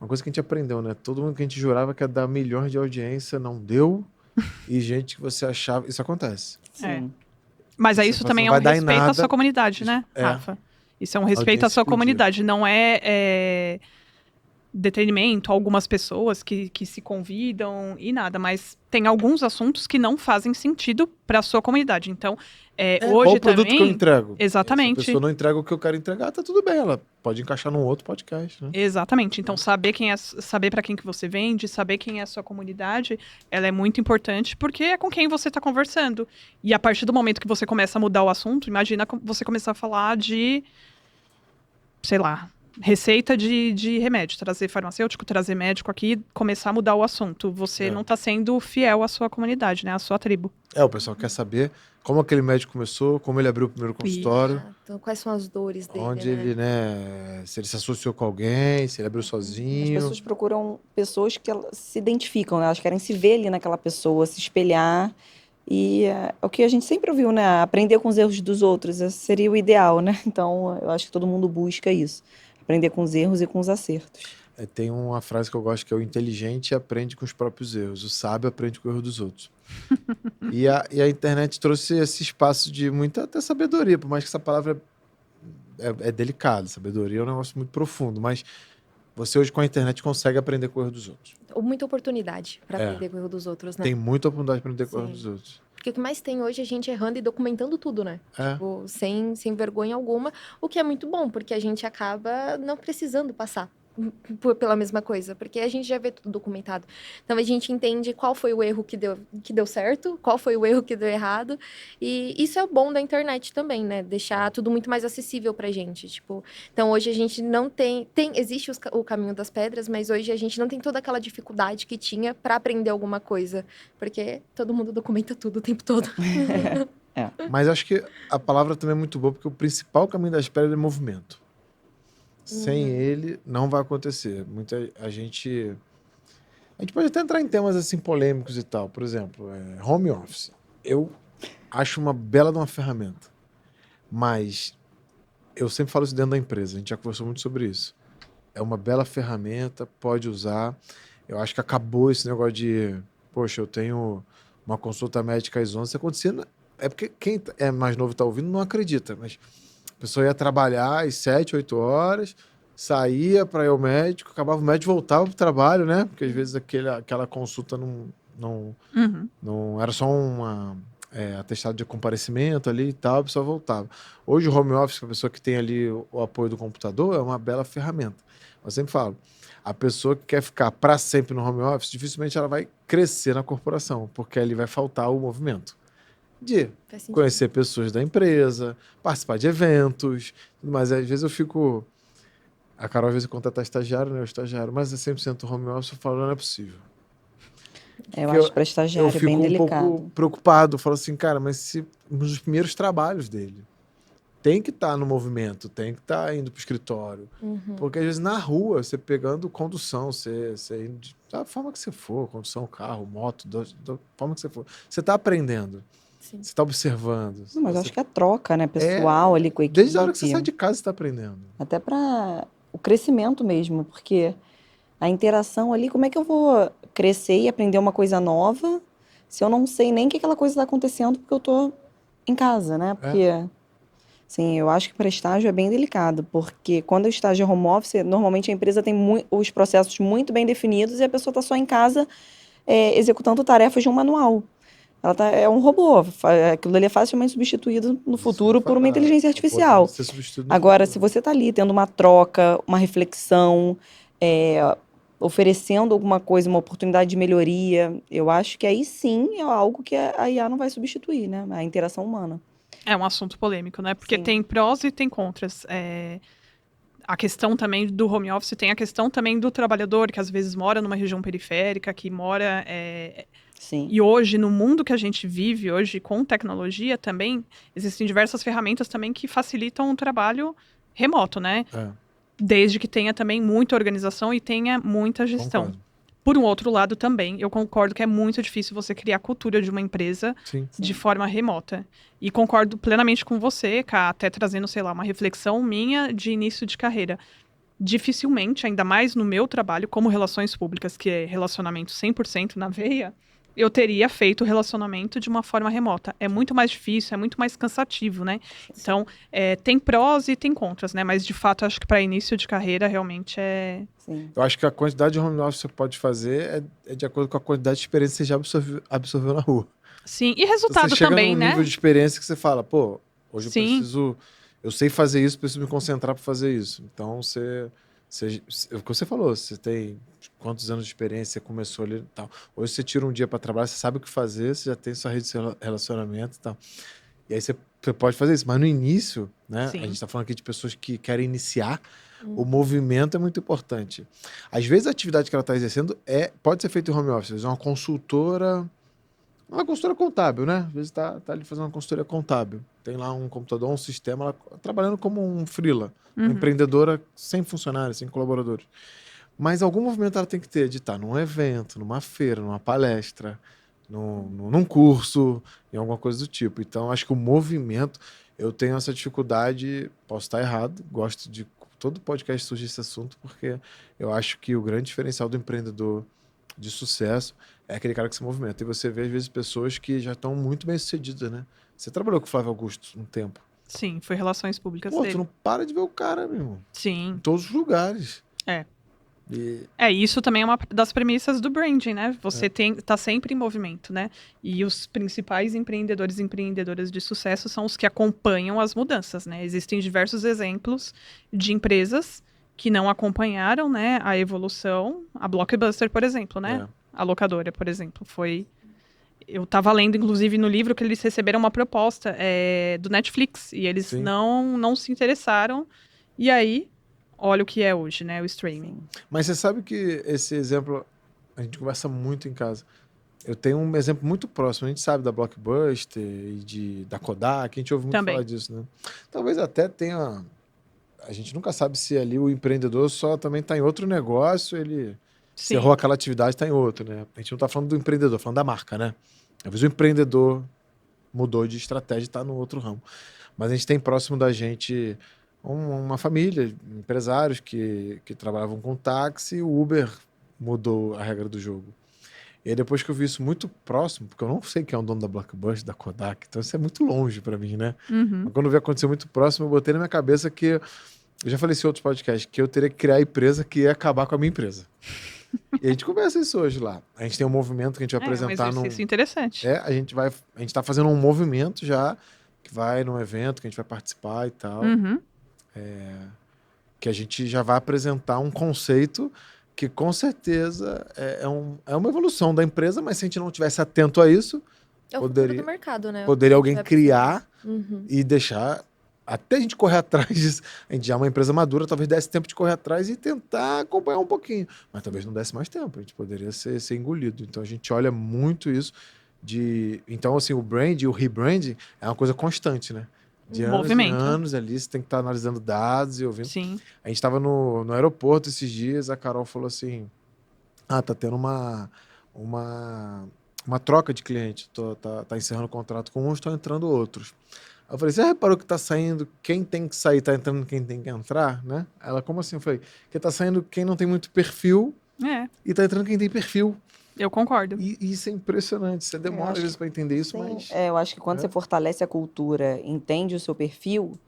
Uma coisa que a gente aprendeu, né? Todo mundo que a gente jurava que ia dar milhões de audiência, não deu. E gente que você achava... Isso acontece. Sim. Mas aí Você isso não também é vai um dar em respeito à nada. sua comunidade, né, É. Rafa? Isso é um respeito à Audiência sua explodiu. comunidade. Não é detrimento a algumas pessoas que se convidam e nada. Mas tem alguns assuntos que não fazem sentido para a sua comunidade. Então, Qual hoje o produto também... que eu entrego? Exatamente. Se a pessoa não entrega o que eu quero entregar, tá tudo bem. Ela pode encaixar num outro podcast, né? Exatamente. Então, saber para quem que você vende, saber quem é a sua comunidade, ela é muito importante porque é com quem você está conversando. E a partir do momento que você começa a mudar o assunto, imagina você começar a falar de, sei lá, receita de remédio, trazer farmacêutico, trazer médico aqui, começar a mudar o assunto. Você não está sendo fiel à sua comunidade, né? À sua tribo. O pessoal quer saber como aquele médico começou, como ele abriu o primeiro consultório, Então, quais são as dores dele, onde né? ele, né? Se ele se associou com alguém, se ele abriu As sozinho. pessoas procuram pessoas que elas se identificam, né? Elas querem se ver ali naquela pessoa, se espelhar. E é o que a gente sempre ouviu, né? Aprender com os erros dos outros seria o ideal, né? Então, eu acho que todo mundo busca isso. Aprender com os erros e com os acertos. Tem uma frase que eu gosto que é: o inteligente aprende com os próprios erros, o sábio aprende com o erro dos outros. E a internet trouxe esse espaço de muita até sabedoria, por mais que essa palavra é delicada. Sabedoria é um negócio muito profundo, mas você hoje com a internet consegue aprender com o erro dos outros. Ou muita oportunidade para aprender com o erro dos outros, né? Tem muita oportunidade de aprender com o erro Sim. dos outros. Porque o que mais tem hoje é a gente errando e documentando tudo, né? É. Tipo, sem vergonha alguma, o que é muito bom, porque a gente acaba não precisando passar pela mesma coisa, porque a gente já vê tudo documentado. Então a gente entende qual foi o erro que deu certo, qual foi o erro que deu errado, e isso é o bom da internet também, né? Deixar tudo muito mais acessível pra gente, tipo, então hoje a gente não existe o caminho das pedras, mas hoje a gente não tem toda aquela dificuldade que tinha pra aprender alguma coisa, porque todo mundo documenta tudo o tempo todo. Mas acho que a palavra também é muito boa, porque o principal caminho das pedras é movimento. Sem ele, não vai acontecer. A gente pode até entrar em temas assim polêmicos e tal. Por exemplo, home office. Eu acho uma bela de uma ferramenta. Mas eu sempre falo isso dentro da empresa. A gente já conversou muito sobre isso. É uma bela ferramenta, pode usar. Eu acho que acabou esse negócio de... Poxa, eu tenho uma consulta médica às 11. Isso acontecia... É porque quem é mais novo e está ouvindo não acredita, mas... A pessoa ia trabalhar às 7, 8 horas, saía para ir ao médico, acabava o médico, voltava para o trabalho, né? Porque às vezes aquela consulta não era só uma atestado de comparecimento ali e tal, a pessoa voltava. Hoje o home office, a pessoa que tem ali o apoio do computador, é uma bela ferramenta. Eu sempre falo, a pessoa que quer ficar para sempre no home office, dificilmente ela vai crescer na corporação, porque ali vai faltar o movimento de conhecer pessoas da empresa, participar de eventos, mas às vezes eu fico... A Carol às vezes contratar estagiário, né? O estagiário, mas é 100% home office, eu falo, não é possível. Eu acho para estagiário eu bem fico delicado. pouco preocupado, eu falo assim, cara, mas se nos primeiros trabalhos dele tem que estar no movimento, tem que estar indo para o escritório, porque às vezes na rua, você pegando condução, você indo da forma que você for, condução, carro, moto, da forma que você for, você está aprendendo. Sim. Você está observando. Não, mas eu acho que a troca, né, pessoal ali com a equipe. Desde a hora que você sai de casa, você está aprendendo. Até para o crescimento mesmo, porque a interação ali, como é que eu vou crescer e aprender uma coisa nova se eu não sei nem que aquela coisa está acontecendo porque eu tô em casa, né? Porque, assim, eu acho que para estágio é bem delicado, porque quando o estágio é home office, normalmente a empresa tem os processos muito bem definidos e a pessoa está só em casa executando tarefas de um manual. Ela é um robô. Aquilo ali é facilmente substituído no futuro por uma inteligência artificial. Agora, se você está ali tendo uma troca, uma reflexão, oferecendo alguma coisa, uma oportunidade de melhoria, eu acho que aí sim é algo que a IA não vai substituir, né? A interação humana. É um assunto polêmico, né? Porque Sim. tem prós e tem contras. A questão também do home office, tem a questão também do trabalhador, que às vezes mora numa região periférica, que mora... Sim. E hoje, no mundo que a gente vive, hoje com tecnologia também, existem diversas ferramentas também que facilitam o trabalho remoto, né? Desde que tenha também muita organização e tenha muita gestão. Concordo. Por um outro lado também, eu concordo que é muito difícil você criar a cultura de uma empresa Sim. de forma remota. E concordo plenamente com você, Ká, até trazendo, sei lá, uma reflexão minha de início de carreira. Dificilmente, ainda mais no meu trabalho, como relações públicas, que é relacionamento 100% na veia, eu teria feito o relacionamento de uma forma remota. É muito mais difícil, é muito mais cansativo, né? Então, tem prós e tem contras, né? Mas, de fato, acho que para início de carreira, realmente Sim. Eu acho que a quantidade de home office que você pode fazer é de acordo com a quantidade de experiência que você já absorveu na rua. Sim, e resultado Você chega também, num né? nível de experiência que você fala, pô, hoje Sim. eu sei fazer isso, preciso me concentrar para fazer isso. Então, o que você falou, você tem quantos anos de experiência, você começou ali e tal. Hoje você tira um dia para trabalhar, você sabe o que fazer, você já tem sua rede de relacionamento e tal. E aí você pode fazer isso. Mas no início, né? Sim. A gente está falando aqui de pessoas que querem iniciar. O movimento é muito importante. Às vezes a atividade que ela está exercendo pode ser feita em home office. Às vezes é uma consultora contábil, né? Às vezes está ali fazendo uma consultoria contábil. Tem lá um computador, um sistema, ela trabalhando como um freela. Uma empreendedora sem funcionários, sem colaboradores. Mas algum movimento ela tem que ter de estar num evento, numa feira, numa palestra, num curso, em alguma coisa do tipo. Então, acho que o movimento, eu tenho essa dificuldade, posso estar errado, gosto de todo podcast surge esse assunto, porque eu acho que o grande diferencial do empreendedor de sucesso é aquele cara que se movimenta. E você vê, às vezes, pessoas que já estão muito bem sucedidas, né? Você trabalhou com o Flávio Augusto um tempo. Sim, foi relações públicas Pô, dele. tu não para de ver o cara, meu irmão. Sim. Em todos os lugares. Isso também é uma das premissas do branding, né? Você tá sempre em movimento, né? E os principais empreendedores e empreendedoras de sucesso são os que acompanham as mudanças, né? Existem diversos exemplos de empresas que não acompanharam, né, a evolução. A Blockbuster, por exemplo, né? A locadora, por exemplo, foi... Eu estava lendo, inclusive, no livro que eles receberam uma proposta do Netflix e eles não se interessaram. E aí... Olha o que é hoje, né? O streaming. Mas você sabe que esse exemplo, a gente conversa muito em casa. Eu tenho um exemplo muito próximo. A gente sabe da Blockbuster e da Kodak. A gente ouve muito falar disso, né? Talvez até tenha... A gente nunca sabe se ali o empreendedor só também está em outro negócio, ele encerrou aquela atividade, está em outro, né? A gente não está falando do empreendedor, falando da marca, né? Às vezes o empreendedor mudou de estratégia e está no outro ramo. Mas a gente tem próximo da gente... uma família, empresários que trabalhavam com táxi, o Uber mudou a regra do jogo. E aí depois que eu vi isso muito próximo, porque eu não sei quem é o dono da Blockbuster, da Kodak, então isso é muito longe para mim, né? Mas quando eu vi acontecer muito próximo, eu botei na minha cabeça que, eu já falei isso em outros podcasts, que eu teria que criar a empresa que ia acabar com a minha empresa. E a gente conversa isso hoje lá. A gente tem um movimento que a gente vai apresentar um exercício interessante. A gente tá fazendo um movimento já, que vai num evento, que a gente vai participar e tal. Que a gente já vai apresentar um conceito que com certeza é uma evolução da empresa, mas se a gente não tivesse atento a isso, é o futuro do mercado, né? Poderia alguém criar e deixar até a gente correr atrás disso. A gente já é uma empresa madura, talvez desse tempo de correr atrás e tentar acompanhar um pouquinho, mas talvez não desse mais tempo, a gente poderia ser engolido. Então a gente olha muito isso então assim, o brand e o rebranding é uma coisa constante, né? De anos e anos ali, você tem que estar analisando dados e ouvindo. Sim. A gente estava no aeroporto esses dias, a Carol falou assim, tá tendo uma troca de cliente, tá encerrando o contrato com uns, estão entrando outros. Eu falei, você já reparou que tá saindo quem tem que sair, tá entrando quem tem que entrar, né? Ela, como assim? Eu falei, que tá saindo quem não tem muito perfil e tá entrando quem tem perfil. Eu concordo. E isso é impressionante. Você demora às vezes para entender isso, mas... eu acho que quando você fortalece a cultura, entende o seu perfil,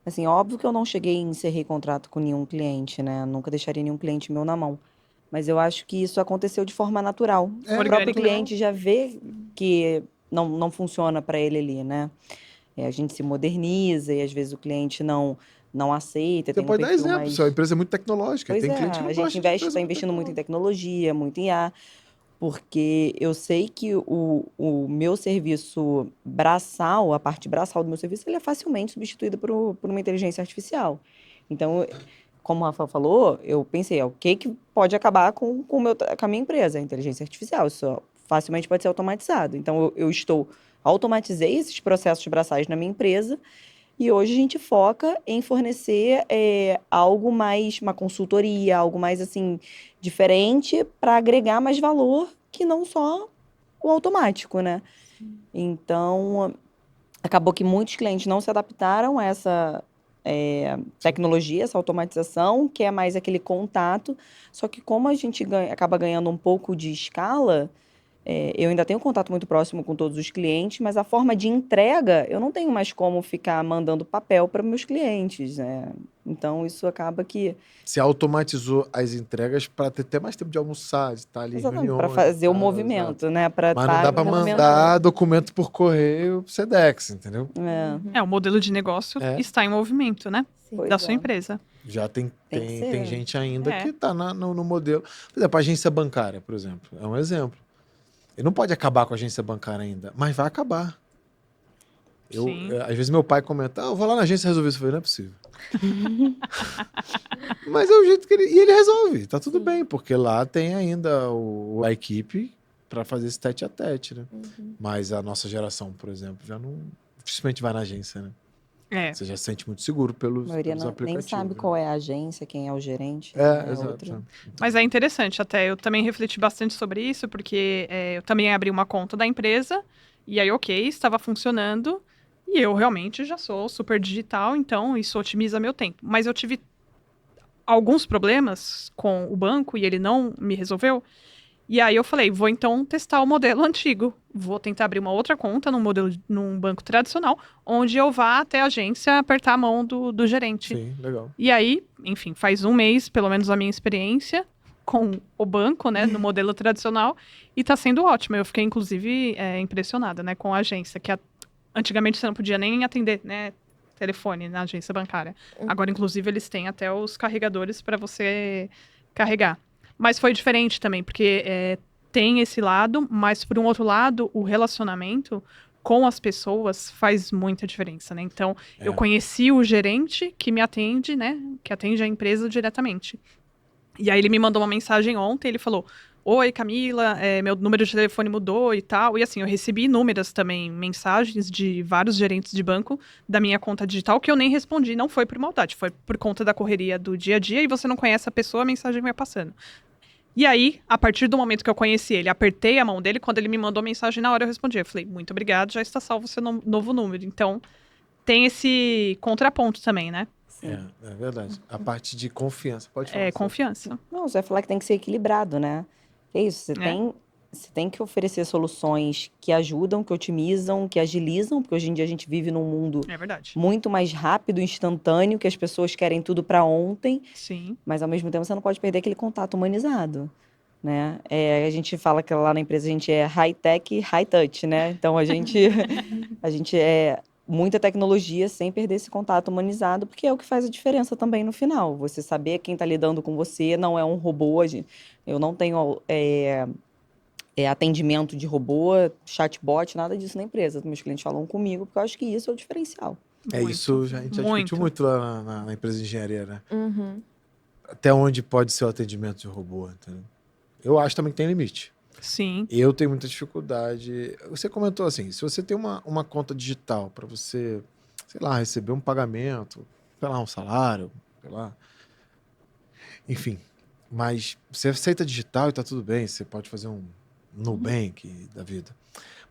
assim, óbvio que eu não cheguei e encerrei contrato com nenhum cliente, né? Nunca deixaria nenhum cliente meu na mão. Mas eu acho que isso aconteceu de forma natural. O próprio cliente já vê que não funciona para ele ali, né? A gente se moderniza e às vezes o cliente não não aceita. Você Tem um pode dar perfil exemplo, mais... sua empresa é muito tecnológica. Pois Tem é, cliente que não a gosta gente de está empresa muito investindo muito em tecnológica. tecnologia, muito em IA, porque eu sei que o meu serviço braçal, a parte braçal do meu serviço, ele é facilmente substituído por uma inteligência artificial. Então, como o Rafa falou, eu pensei, o que pode acabar com a minha empresa? A inteligência artificial. Isso facilmente pode ser automatizado. Então, automatizei esses processos braçais na minha empresa e hoje a gente foca em fornecer algo mais, uma consultoria, algo mais assim, diferente para agregar mais valor que não só o automático, né? Então, acabou que muitos clientes não se adaptaram a essa tecnologia, essa automatização, que é mais aquele contato. Só que como a gente acaba ganhando um pouco de escala, eu ainda tenho contato muito próximo com todos os clientes, mas a forma de entrega, eu não tenho mais como ficar mandando papel para meus clientes, né? Então, isso acaba que... Você automatizou as entregas para ter até mais tempo de almoçar, de estar ali em Exatamente, para reuniões. fazer o Exato. movimento, né? Para Mas não dá para mandar documento por correio pro Sedex, entendeu? É, O modelo de negócio É. está em movimento, né? Sim. Pois Da é. sua empresa. Já tem Tem que ser. gente ainda É. que está no modelo. Por exemplo, a agência bancária, por exemplo, é um exemplo. Ele não pode acabar com a agência bancária ainda, mas vai acabar. Sim. Às vezes meu pai comenta, eu vou lá na agência resolver isso. Eu falei, não é possível. Mas é o jeito que e ele resolve, tá tudo bem, porque lá tem ainda a equipe para fazer esse tete a tete, né? Mas a nossa geração, por exemplo, já não dificilmente vai na agência, né? Você já se sente muito seguro pelos A maioria pelos nem aplicativos. sabe né? qual é a agência, quem é o gerente. né? Exato. Outro. Então, Mas é interessante até. Eu também refleti bastante sobre isso, porque eu também abri uma conta da empresa, e aí, ok, estava funcionando, e eu realmente já sou super digital, então isso otimiza meu tempo. Mas eu tive alguns problemas com o banco, e ele não me resolveu. E aí eu falei, vou então testar o modelo antigo. Vou tentar abrir uma outra conta num banco tradicional, onde eu vá até a agência apertar a mão do gerente. sim, legal. E aí, enfim, faz um mês, pelo menos a minha experiência com o banco, né, no modelo tradicional, e tá sendo ótimo. Eu fiquei, inclusive, impressionada, né, com a agência, que antigamente você não podia nem atender, né, telefone na agência bancária. Agora, inclusive, eles têm até os carregadores para você carregar. Mas foi diferente também, porque tem esse lado, mas por um outro lado, o relacionamento com as pessoas faz muita diferença, né? Então, eu conheci o gerente que me atende, né? Que atende a empresa diretamente. E aí ele me mandou uma mensagem ontem, ele falou: Oi, Camila, meu número de telefone mudou e tal. E assim, eu recebi inúmeras também mensagens de vários gerentes de banco da minha conta digital que eu nem respondi. Não foi por maldade, foi por conta da correria do dia a dia e você não conhece a pessoa, a mensagem vai passando. E aí, a partir do momento que eu conheci ele, apertei a mão dele, quando ele me mandou a mensagem, na hora eu respondi. Eu falei, muito obrigado, já está salvo o seu novo número. Então, tem esse contraponto também, né? É verdade. A parte de confiança, pode falar. Confiança. Não, você vai falar que tem que ser equilibrado, né? É isso, você tem que oferecer soluções que ajudam, que otimizam, que agilizam, porque hoje em dia a gente vive num mundo É verdade. muito mais rápido, instantâneo, que as pessoas querem tudo para ontem, Sim. mas ao mesmo tempo você não pode perder aquele contato humanizado, né? A gente fala que lá na empresa a gente é high-tech e high-touch, né? Então a gente é muita tecnologia sem perder esse contato humanizado, porque é o que faz a diferença também no final. Você saber quem está lidando com você, não é um robô. Eu não tenho atendimento de robô, chatbot, nada disso na empresa. Meus clientes falam comigo, porque eu acho que isso é o diferencial. Isso a gente já discutiu muito lá na empresa de engenharia, né? Até onde pode ser o atendimento de robô, entendeu? Eu acho também que tem limite. Sim. Eu tenho muita dificuldade. Você comentou assim, se você tem uma conta digital para você, sei lá, receber um pagamento, sei lá, um salário, sei lá. Enfim, mas você aceita digital e tá tudo bem, você pode fazer um Nubank da vida.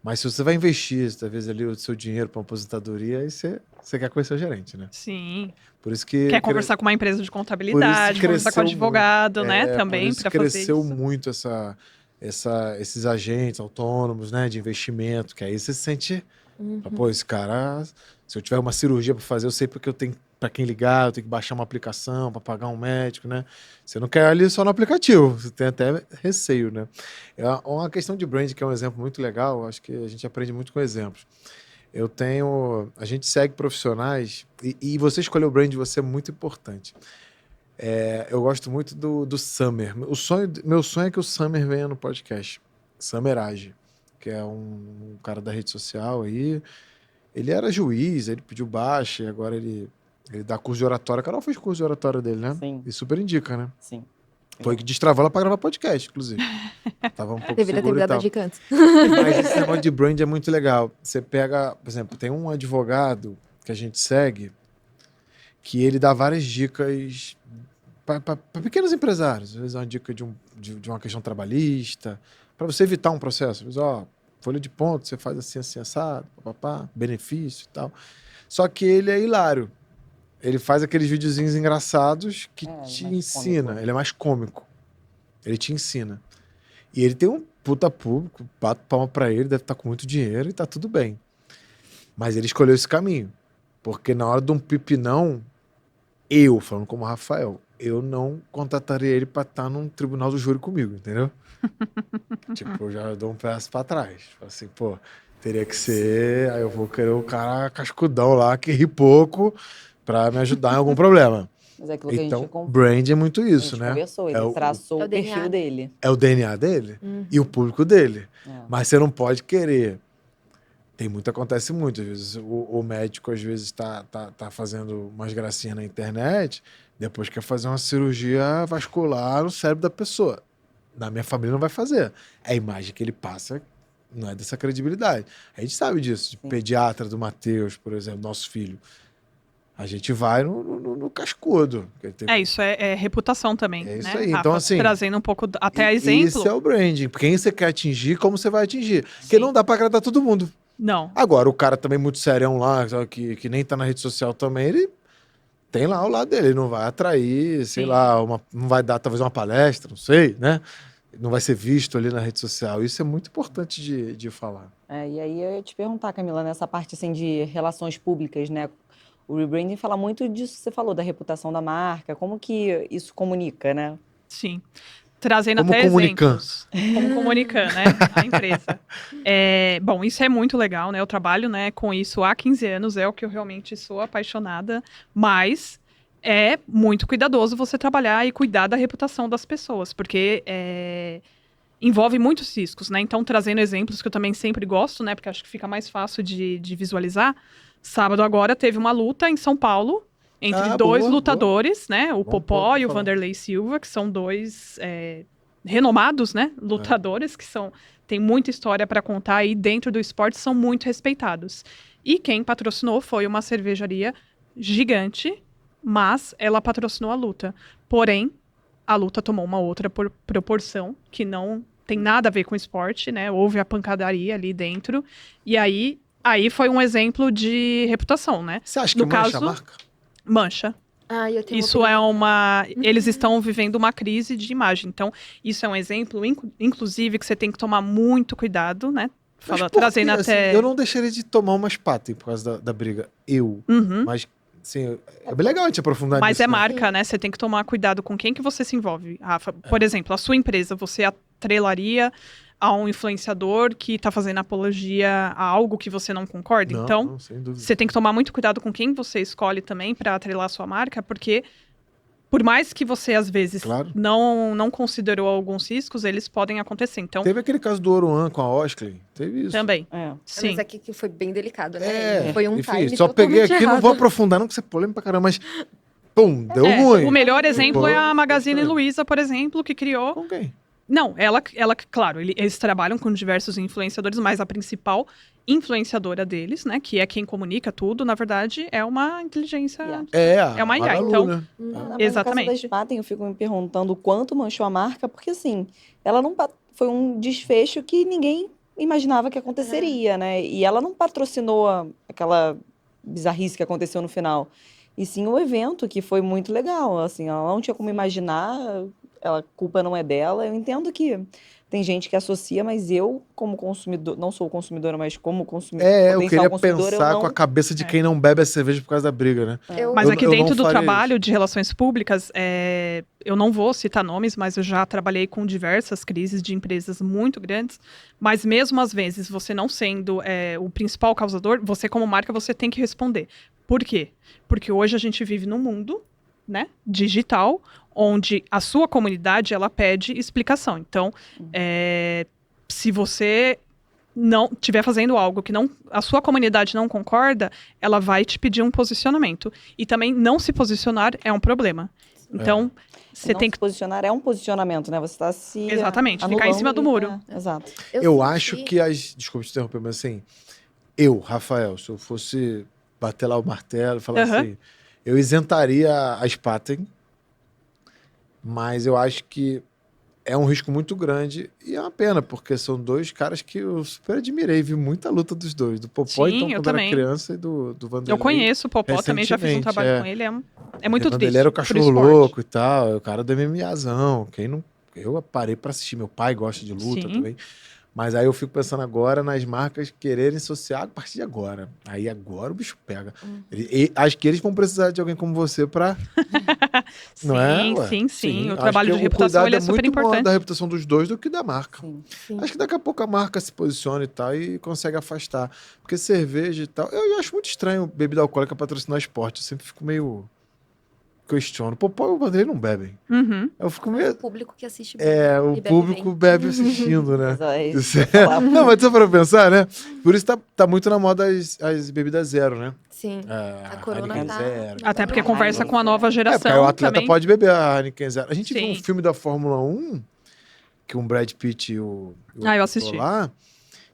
Mas se você vai investir, talvez, ali o seu dinheiro para uma aposentadoria, aí você quer conhecer o gerente, né? Sim. Por isso que... Quer conversar com uma empresa de contabilidade, conversar com um advogado, né? Também para fazer isso. Cresceu muito esses agentes autônomos, né, de investimento, que aí você se sente... Pô, esse cara... Se eu tiver uma cirurgia para fazer, eu sei porque eu tenho para quem ligar, eu tenho que baixar uma aplicação para pagar um médico, né? Você não quer ali só no aplicativo, você tem até receio, né? É uma questão de brand que é um exemplo muito legal, acho que a gente aprende muito com exemplos. A gente segue profissionais e você escolher o brand de você é muito importante. Eu gosto muito do Summer. Meu sonho é que o Summer venha no podcast. Summer Age, que é um cara da rede social aí. Ele era juiz, ele pediu baixa e agora ele dá curso de oratória. A Carol fez curso de oratória dele, né? Sim. E super indica, né? Sim. Foi que destravou ela pra gravar podcast, inclusive. Tava um pouco Deveria ter seguro e virado tal. a dica antes. Mas esse negócio de brand é muito legal. Você pega, por exemplo, tem um advogado que a gente segue que ele dá várias dicas para pequenos empresários. Às vezes é uma dica de uma questão trabalhista, para você evitar um processo. Às vezes, folha de ponto, você faz assim, assado, benefício e tal. Só que ele é hilário. Ele faz aqueles videozinhos engraçados que te mais ensina. cômico. Ele é mais cômico. Ele te ensina. E ele tem um puta público, bato palma pra ele, deve estar com muito dinheiro e tá tudo bem. Mas ele escolheu esse caminho. Porque na hora de um pipinão, falando como Rafael, eu não contrataria ele pra estar num tribunal do júri comigo, entendeu? Tipo, eu já dou um passo pra trás. Assim, teria que ser... Aí eu vou querer o cara cascudão lá, que ri pouco, pra me ajudar em algum problema. Mas é aquilo que Então, a gente brand é muito isso, a gente né? conversou, ele É o- traçou é o o DNA. perfil dele. É o DNA dele Uhum. e o público dele. É. Mas você não pode querer. Acontece muito. Às vezes o médico, às vezes, tá fazendo umas gracinhas na internet, depois quer fazer uma cirurgia vascular no cérebro da pessoa. Na minha família não vai fazer. A imagem que ele passa não é dessa credibilidade. A gente sabe disso. De Sim. pediatra do Matheus, por exemplo, nosso filho. A gente vai no cascudo. Isso é reputação também, É isso né, aí. Rafa? Então, assim, Trazendo um pouco, até exemplo. Isso é o branding. Quem você quer atingir, como você vai atingir. Porque Sim. não dá pra agradar todo mundo. Não, Agora, o cara também muito serião lá, que nem tá na rede social também, ele tem lá o lado dele. Ele não vai atrair, sei Sim. lá, não vai dar talvez uma palestra, não sei, né? Não vai ser visto ali na rede social. Isso é muito importante de falar. E aí eu ia te perguntar, Camila, nessa parte assim, de relações públicas, né? O rebranding fala muito disso que você falou, da reputação da marca, como que isso comunica, né? sim. Trazendo Como até comunicam. exemplos. Como comunicam, né? A empresa. Bom, isso é muito legal, né? Eu trabalho, né, com isso há 15 anos, é o que eu realmente sou apaixonada, mas é muito cuidadoso você trabalhar e cuidar da reputação das pessoas, porque envolve muitos riscos, né? Então, trazendo exemplos que eu também sempre gosto, né? Porque acho que fica mais fácil de visualizar. Sábado agora teve uma luta em São Paulo entre dois boa, lutadores, né? O Vamos Popó e o falar. Vanderlei Silva, que são dois renomados, né? Lutadores que têm muita história para contar aí dentro do esporte, são muito respeitados. E quem patrocinou foi uma cervejaria gigante, mas ela patrocinou a luta. Porém, a luta tomou uma outra proporção que não tem nada a ver com esporte, né? Houve a pancadaria ali dentro. E aí foi um exemplo de reputação, né? Você acha que No mancha caso, a marca? Mancha. Eu tenho Isso é eles estão vivendo uma crise de imagem. Então, isso é um exemplo, inclusive, que você tem que tomar muito cuidado, né? Mas por Trazendo quê? até... Assim, eu não deixaria de tomar umas patas por causa da briga. Uhum. Mas, assim, é bem legal a gente aprofundar Mas nisso. é né? marca, né? Você tem que tomar cuidado com quem que você se envolve, Rafa. Por exemplo, a sua empresa, você atrelaria a um influenciador que está fazendo apologia a algo que você não concorda? Não, Então, não, sem dúvida. você tem que tomar muito cuidado com quem você escolhe também para atrelar a sua marca, porque por mais que você, às vezes, Claro. não considerou alguns riscos, eles podem acontecer. Então, Teve aquele caso do Oruan com a Oskley. Teve isso. também. Sim. Mas aqui que foi bem delicado, né? Foi um enfim, time só peguei totalmente aqui, errado. não vou aprofundar não, que você é polêmico pra caramba, mas pum, deu ruim. O melhor exemplo é a Ficou Magazine estranho. Luiza, por exemplo, que criou... Com quem? Não, ela claro, eles trabalham com diversos influenciadores, mas a principal influenciadora deles, né, que é quem comunica tudo, na verdade, é uma inteligência... Yeah. É uma IA, Magalu, então- né? Mas Exatamente. No caso da Spaten, eu fico me perguntando o quanto manchou a marca, porque assim, ela não foi um desfecho que ninguém imaginava que aconteceria, né? E ela não patrocinou aquela bizarrice que aconteceu no final. E sim o evento, que foi muito legal. Assim, ela não tinha como imaginar, a culpa não é dela. Eu entendo que Tem gente que associa, mas eu, como consumidor, não sou consumidora, mas como consumidor, Eu potencial queria consumidor, pensar eu com a não... cabeça de quem não bebe a cerveja por causa da briga, né? Mas aqui eu dentro não do faria trabalho isso. de relações públicas, eu não vou citar nomes, mas eu já trabalhei com diversas crises de empresas muito grandes. Mas mesmo às vezes, você não sendo o principal causador, você como marca, você tem que responder. Por quê? Porque hoje a gente vive num mundo, né, digital, onde a sua comunidade, ela pede explicação. Então, se você não estiver fazendo algo que a sua comunidade não concorda, ela vai te pedir um posicionamento. E também não se posicionar é um problema. Então, você não tem se que... posicionar é um posicionamento, né? Você está se Exatamente, ficar em anulando cima do e- muro. exato. Eu acho que desculpa te interromper, mas assim, Rafael, se eu fosse bater lá o martelo e falar Aham. assim, eu isentaria a Spaten, mas eu acho que é um risco muito grande e é uma pena, porque são dois caras que eu super admirei, vi muita luta dos dois, do Popó, Sim, então, eu quando era também. criança, e do Vanderlei. Eu conheço o Popó, também já fiz um recentemente, trabalho com ele. É muito O Vanderlei triste era o pro cachorro esporte. louco e tal, é o cara do MMAzão, quem não... Eu parei pra assistir, meu pai gosta de luta Sim. também. Mas aí eu fico pensando agora nas marcas quererem associar a partir de agora. Aí agora o bicho pega. Acho que eles vão precisar de alguém como você pra... Não é? Sim, Ué? sim. O Acho trabalho que de o reputação, cuidado ele é é super muito maior importante. da reputação dos dois do que da marca. Sim. Sim. Acho que daqui a pouco a marca se posiciona e tal e consegue afastar. Porque cerveja e tal... Eu acho muito estranho bebida alcoólica patrocinar esporte. Eu sempre fico meio... Questiono. Popó e o Vanderlei não bebem. Uhum. Eu fico Mas meio... o público que assiste bem. O e bebe público bem. bebe assistindo, né? Mas aí, Isso vou falar- Não, mas só pra pensar, né? Por isso tá muito na moda as bebidas zero, né? Sim. A A Corona Heineken tá... Zero. Até porque A conversa Heineken com a nova Zero. Porque aí geração o atleta também. pode beber a Heineken Zero. A gente viu um Sim. filme da Fórmula 1, que um Brad Pitt e o Eu ator assisti. lá,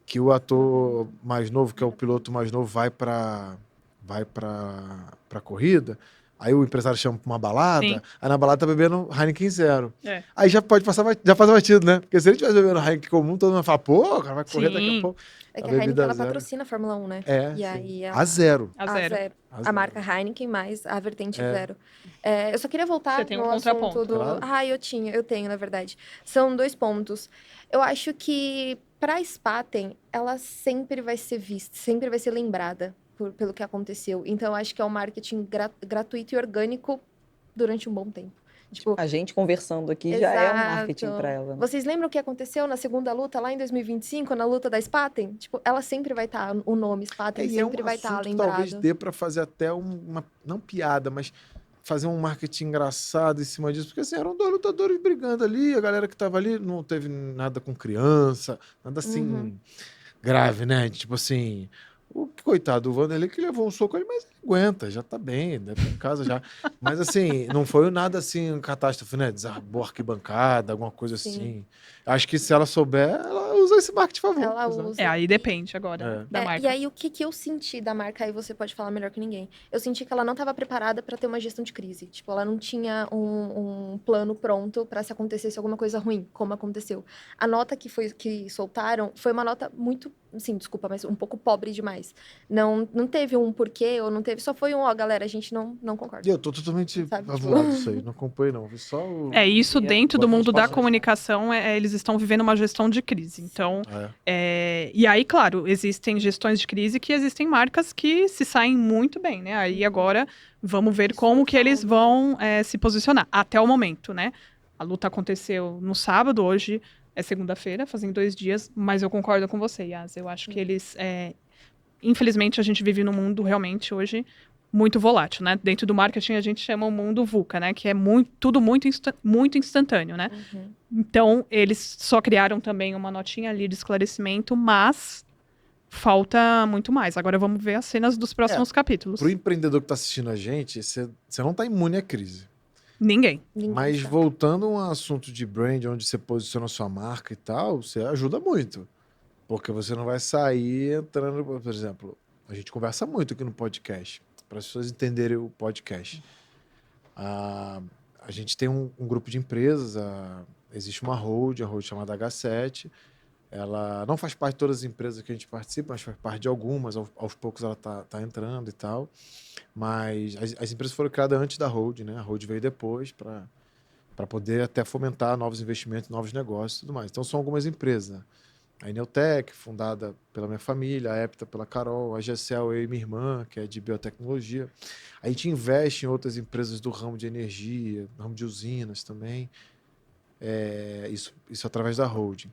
que o ator mais novo, que é o piloto mais novo, vai pra corrida. Aí o empresário chama pra uma balada, Sim. aí na balada tá bebendo Heineken Zero. É. Aí já pode passar, já passa batido, né? Porque se ele tivesse bebendo Heineken comum, todo mundo fala, pô, o cara vai correr daqui a Sim. pouco. É que A a Heineken, bebida ela zero. patrocina a Fórmula 1, né? E Sim. aí A zero. A zero. A marca Heineken mais a vertente É. zero. Eu só queria voltar Você tem um no contraponto. assunto do... Claro. Eu tenho, na verdade. São 2 pontos. Eu acho que pra Spaten, ela sempre vai ser vista, sempre vai ser lembrada pelo que aconteceu. Então, eu acho que é um marketing gratuito e orgânico durante um bom tempo. Tipo, A gente conversando aqui já é um marketing exato. para ela. Né? Vocês lembram o que aconteceu na segunda luta, lá em 2025, na luta da Spaten? Tipo, ela sempre vai estar, o nome Spaten E é um sempre vai estar assunto que lembrado. talvez dê pra fazer até uma... Não piada, mas fazer um marketing engraçado em cima disso. Porque assim, eram dois lutadores brigando ali, a galera que tava ali não teve nada com criança, nada assim grave, né? Tipo assim... O coitado do Vanderlei que levou um soco ali, mas ele aguenta, já tá bem, deve estar em casa já. Mas assim, não foi nada assim, catástrofe, né? Desabou a arquibancada, alguma coisa Sim. assim. Acho que se ela souber, ela usa esse marketing a favor. Ela Exato. usa. Aí depende agora da marca. E aí, o que eu senti da marca, aí você pode falar melhor que ninguém. Eu senti que ela não estava preparada para ter uma gestão de crise. Tipo, ela não tinha um plano pronto para se acontecesse alguma coisa ruim, como aconteceu. A nota que soltaram foi uma nota muito, assim, desculpa, mas um pouco pobre demais. Não teve um porquê, ou não teve, só foi galera, a gente não concorda. E eu tô totalmente Sabe, avulado disso aí, não acompanhei não. Vi só o... Isso dentro do Bota mundo uns da passos. comunicação, eles estão vivendo uma gestão de crise. Então, É. e aí, claro, existem gestões de crise que existem marcas que se saem muito bem, né? Aí agora vamos ver como que eles vão se posicionar até o momento, né? A luta aconteceu no sábado, hoje é segunda-feira, fazem 2 dias, mas eu concordo com você, Yas. Eu acho que eles... Infelizmente, a gente vive num mundo realmente hoje muito volátil, né? Dentro do marketing, a gente chama o mundo VUCA, né? Que é tudo muito instantâneo, né? Então, eles só criaram também uma notinha ali de esclarecimento, mas falta muito mais. Agora vamos ver as cenas dos próximos capítulos. Pro empreendedor que tá assistindo a gente, você não tá imune à crise. Ninguém. Mas tá. voltando a um assunto de brand, onde você posiciona a sua marca e tal, você ajuda muito. Porque você não vai sair entrando... Por exemplo, a gente conversa muito aqui no podcast, para as pessoas entenderem o podcast. A gente tem um grupo de empresas, existe uma hold, a hold chamada H7. Ela não faz parte de todas as empresas que a gente participa, mas faz parte de algumas. Aos poucos ela tá entrando e tal. Mas as empresas foram criadas antes da hold, né? A hold veio depois para para poder até fomentar novos investimentos, novos negócios e tudo mais. Então, são algumas empresas, né? A Ineltec, fundada pela minha família, a Epta pela Carol, a GCL, eu e minha irmã, que é de biotecnologia. A gente investe em outras empresas do ramo de energia, do ramo de usinas também. Isso através da holding.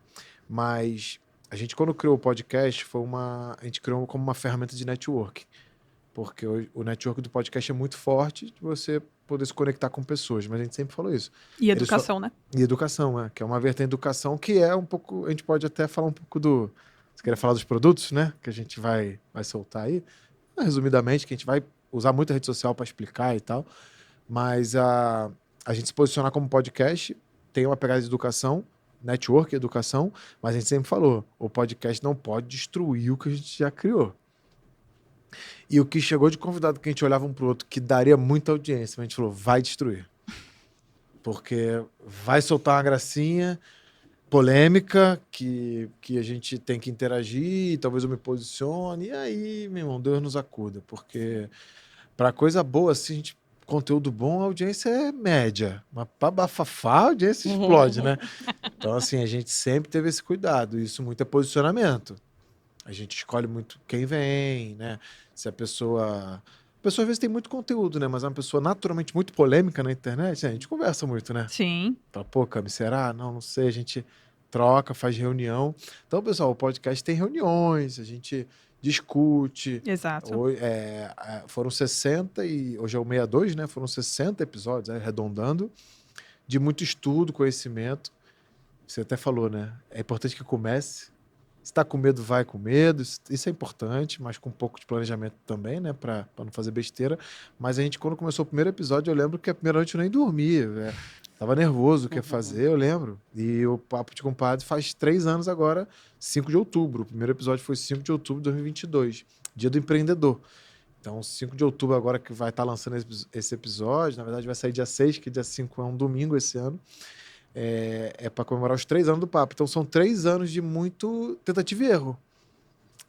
Mas a gente, quando criou o podcast, a gente criou como uma ferramenta de network. Porque o network do podcast é muito forte de você poder se conectar com pessoas. Mas a gente sempre falou isso. E educação, né? E educação, que é uma vertente de educação que é um pouco... A gente pode até falar um pouco do... Você queria falar dos produtos, né? Que a gente vai soltar aí. Resumidamente, que a gente vai usar muita rede social para explicar e tal. Mas a gente se posicionar como podcast tem uma pegada de educação, network, educação, mas a gente sempre falou, o podcast não pode destruir o que a gente já criou. E o que chegou de convidado que a gente olhava um pro outro, que daria muita audiência, mas a gente falou, vai destruir. Porque vai soltar uma gracinha polêmica que a gente tem que interagir, talvez eu me posicione, e aí, meu irmão, Deus nos acuda, porque para coisa boa, assim, conteúdo bom, a audiência é média, mas para bafafá, a audiência explode, né? Então, assim, a gente sempre teve esse cuidado, isso muito é posicionamento. A gente escolhe muito quem vem, né? Se a pessoa... A pessoa às vezes tem muito conteúdo, né? Mas é uma pessoa naturalmente muito polêmica na internet, né? A gente conversa muito, né? Sim. Fala, pô, Cami, será? Não sei, a gente troca, faz reunião. Então, pessoal, o podcast tem reuniões, a gente discute. Exato. Foram 60 e hoje é o 62, né? Foram 60 episódios, arredondando, de muito estudo, conhecimento. Você até falou, né? É importante que comece. Se está com medo, vai com medo. Isso é importante, mas com um pouco de planejamento também, né? Para não fazer besteira. Mas a gente, quando começou o primeiro episódio, eu lembro que a primeira noite eu nem dormia. Tava nervoso o que ia fazer, eu lembro. E o Papo de Compadre faz 3 anos agora, 5 de outubro. O primeiro episódio foi 5 de outubro de 2022, Dia do Empreendedor. Então, 5 de outubro agora que vai estar lançando esse episódio, na verdade vai sair dia 6, que dia 5 é um domingo esse ano. É para comemorar os 3 anos do Papo. Então, são 3 anos de muito tentativa e erro.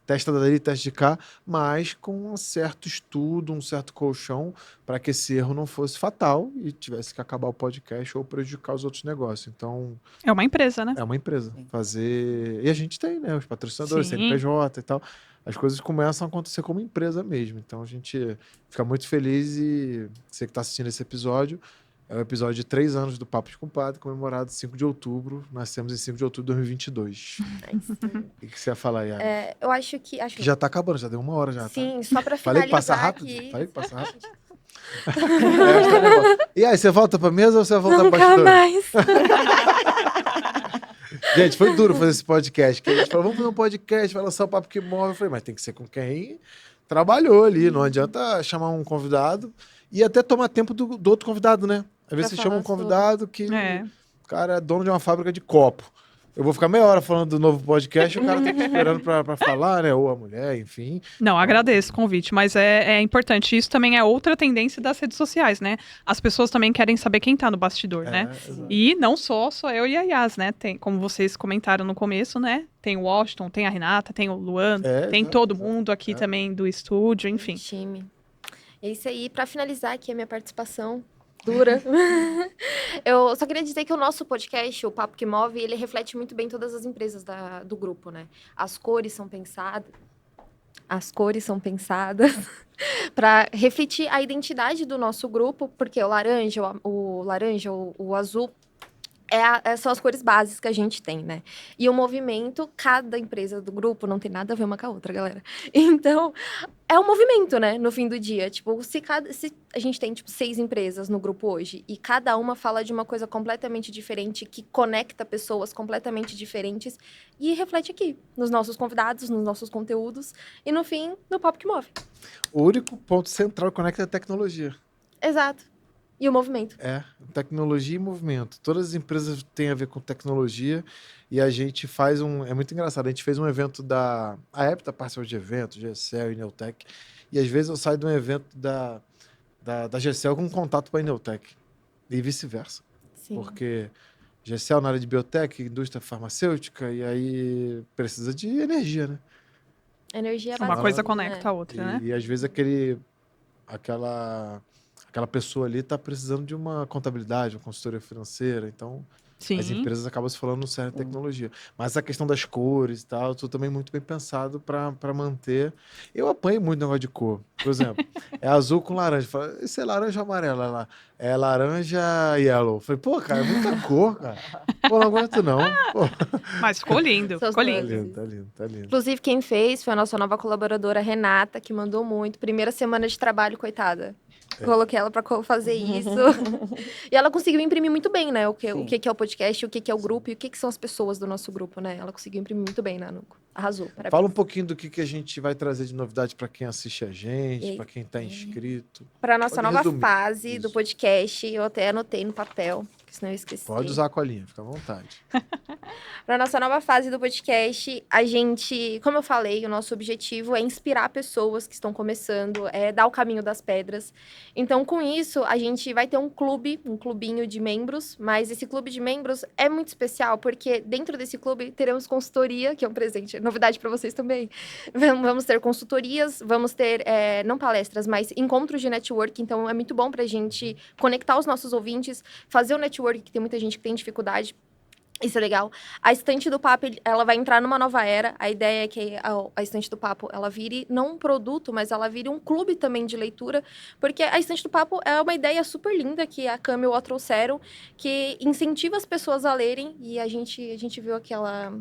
Testa dali, testa de cá, mas com um certo estudo, um certo colchão, para que esse erro não fosse fatal e tivesse que acabar o podcast ou prejudicar os outros negócios. Então, É uma empresa, né? é uma empresa. Fazer... E a gente tem, né? Os patrocinadores, Sim. CNPJ e tal. As coisas começam a acontecer como empresa mesmo. Então, a gente fica muito feliz e você que está assistindo esse episódio, é o episódio de 3 anos do Papo de Compadre, comemorado 5 de outubro. Nascemos em 5 de outubro de 2022. O que você ia falar, Yara? Eu acho que... Que já tá acabando, já deu 1 hora já. Sim, tá? só pra Falei finalizar que passa rápido? aqui. Falei que passa rápido. E aí, você volta pra mesa ou você vai voltar pro Nunca bastidor? mais. Gente, foi duro fazer esse podcast. Que a gente falou, vamos fazer um podcast, vai lançar o Papo que Move. Eu falei, mas tem que ser com quem trabalhou ali. Não adianta chamar um convidado e até tomar tempo do outro convidado, né? Às vezes você chama um convidado que o cara é dono de uma fábrica de copo. Eu vou ficar meia hora falando do novo podcast e o cara tá esperando pra falar, né? Ou a mulher, enfim. Não, agradeço o convite, mas é importante. Isso também é outra tendência das redes sociais, né? As pessoas também querem saber quem tá no bastidor, né? Exato. E não sou eu e a Yas, né? Tem, como vocês comentaram no começo, né? Tem o Washington, tem a Renata, tem o Luan, tem exato, todo mundo aqui também do estúdio, enfim. Time. É isso aí. Pra finalizar aqui a minha participação dura. Eu só queria dizer que o nosso podcast, o Papo que Move, ele reflete muito bem todas as empresas do grupo, né? As cores são pensadas para refletir a identidade do nosso grupo, porque o laranja, o azul são as cores bases que a gente tem, né? E o movimento, cada empresa do grupo não tem nada a ver uma com a outra, galera. Então, é um movimento, né? No fim do dia. Tipo, se a gente tem, 6 empresas no grupo hoje e cada uma fala de uma coisa completamente diferente, que conecta pessoas completamente diferentes e reflete aqui, nos nossos convidados, nos nossos conteúdos e, no fim, no Papo que Move. O único ponto central que conecta é a tecnologia. Exato. E o movimento. Tecnologia e movimento. Todas as empresas têm a ver com tecnologia e a gente faz é muito engraçado, a gente fez um evento a Epta participou de eventos, GCL, Ineltec, e às vezes eu saio de um evento da GCL com um contato para a Ineltec e vice-versa. Sim. Porque GCL na área de biotech, indústria farmacêutica, e aí precisa de energia, né? Energia é Uma básica, coisa né? conecta a outra, né? E às vezes aquela aquela pessoa ali está precisando de uma contabilidade, uma consultoria financeira, então Sim. as empresas acabam se falando no cerne da tecnologia. Mas a questão das cores e tal, tudo também muito bem pensado para manter. Eu apanho muito negócio de cor. Por exemplo, é azul com laranja. Fala, isso é laranja ou amarela? Lá, é laranja yellow. Falei, pô, cara, é muita cor, cara. Pô, não aguento não. Pô. Mas ficou lindo, Seus ficou Tá lindo. lindo, tá lindo, tá lindo. Inclusive, quem fez foi a nossa nova colaboradora, Renata, que mandou muito. Primeira semana de trabalho, coitada. Coloquei ela pra fazer isso. E ela conseguiu imprimir muito bem, né? O Sim. que é o podcast, o que é o grupo e o que são as pessoas do nosso grupo, né? Ela conseguiu imprimir muito bem, né, Nuco? Arrasou. Parabéns. Fala um pouquinho do que a gente vai trazer de novidade para quem assiste a gente, Eita. para quem tá inscrito. Pra nossa Pode nova resumir. fase do Isso. podcast, eu até anotei no papel, porque senão eu esqueci. Pode usar a colinha, fica à vontade. Para nossa nova fase do podcast, a gente, como eu falei, o nosso objetivo é inspirar pessoas que estão começando, é dar o caminho das pedras. Então, com isso, a gente vai ter um clubinho de membros, mas esse clube de membros é muito especial, porque dentro desse clube teremos consultoria, que é um presente, novidade para vocês também. Vamos ter consultorias, vamos ter, não palestras, mas encontros de network, então é muito bom para a gente conectar os nossos ouvintes, fazer o network, que tem muita gente que tem dificuldade. Isso é legal. A Estante do Papo, ela vai entrar numa nova era. A ideia é que a Estante do Papo, ela vire não um produto, mas ela vire um clube também de leitura, porque a Estante do Papo é uma ideia super linda que a Cami e o O trouxeram, que incentiva as pessoas a lerem, e a gente viu aquela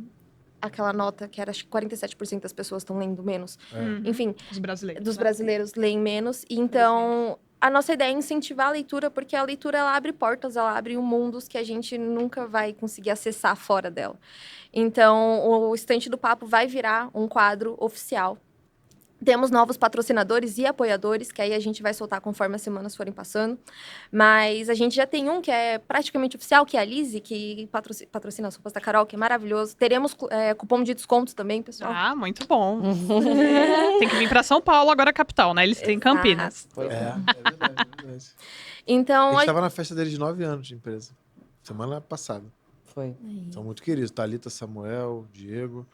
nota que era, acho que 47% das pessoas estão lendo menos. Enfim, Os brasileiros. dos né? brasileiros leem menos. E então, a nossa ideia é incentivar a leitura, porque a leitura ela abre portas, ela abre mundos que a gente nunca vai conseguir acessar fora dela. Então, o Estante do Papo vai virar um quadro oficial. Temos novos patrocinadores e apoiadores, que aí a gente vai soltar conforme as semanas forem passando. Mas a gente já tem um que é praticamente oficial, que é a Lizzie, que patrocina as roupas da Carol, que é maravilhoso. Teremos cupom de desconto também, pessoal. Ah, muito bom. Tem que vir para São Paulo, agora capital, né? Eles têm Campinas. É verdade, é verdade. Então, A gente estava na festa deles de 9 anos de empresa. Semana passada. Foi. São muito queridos. Thalita, Samuel, Diego.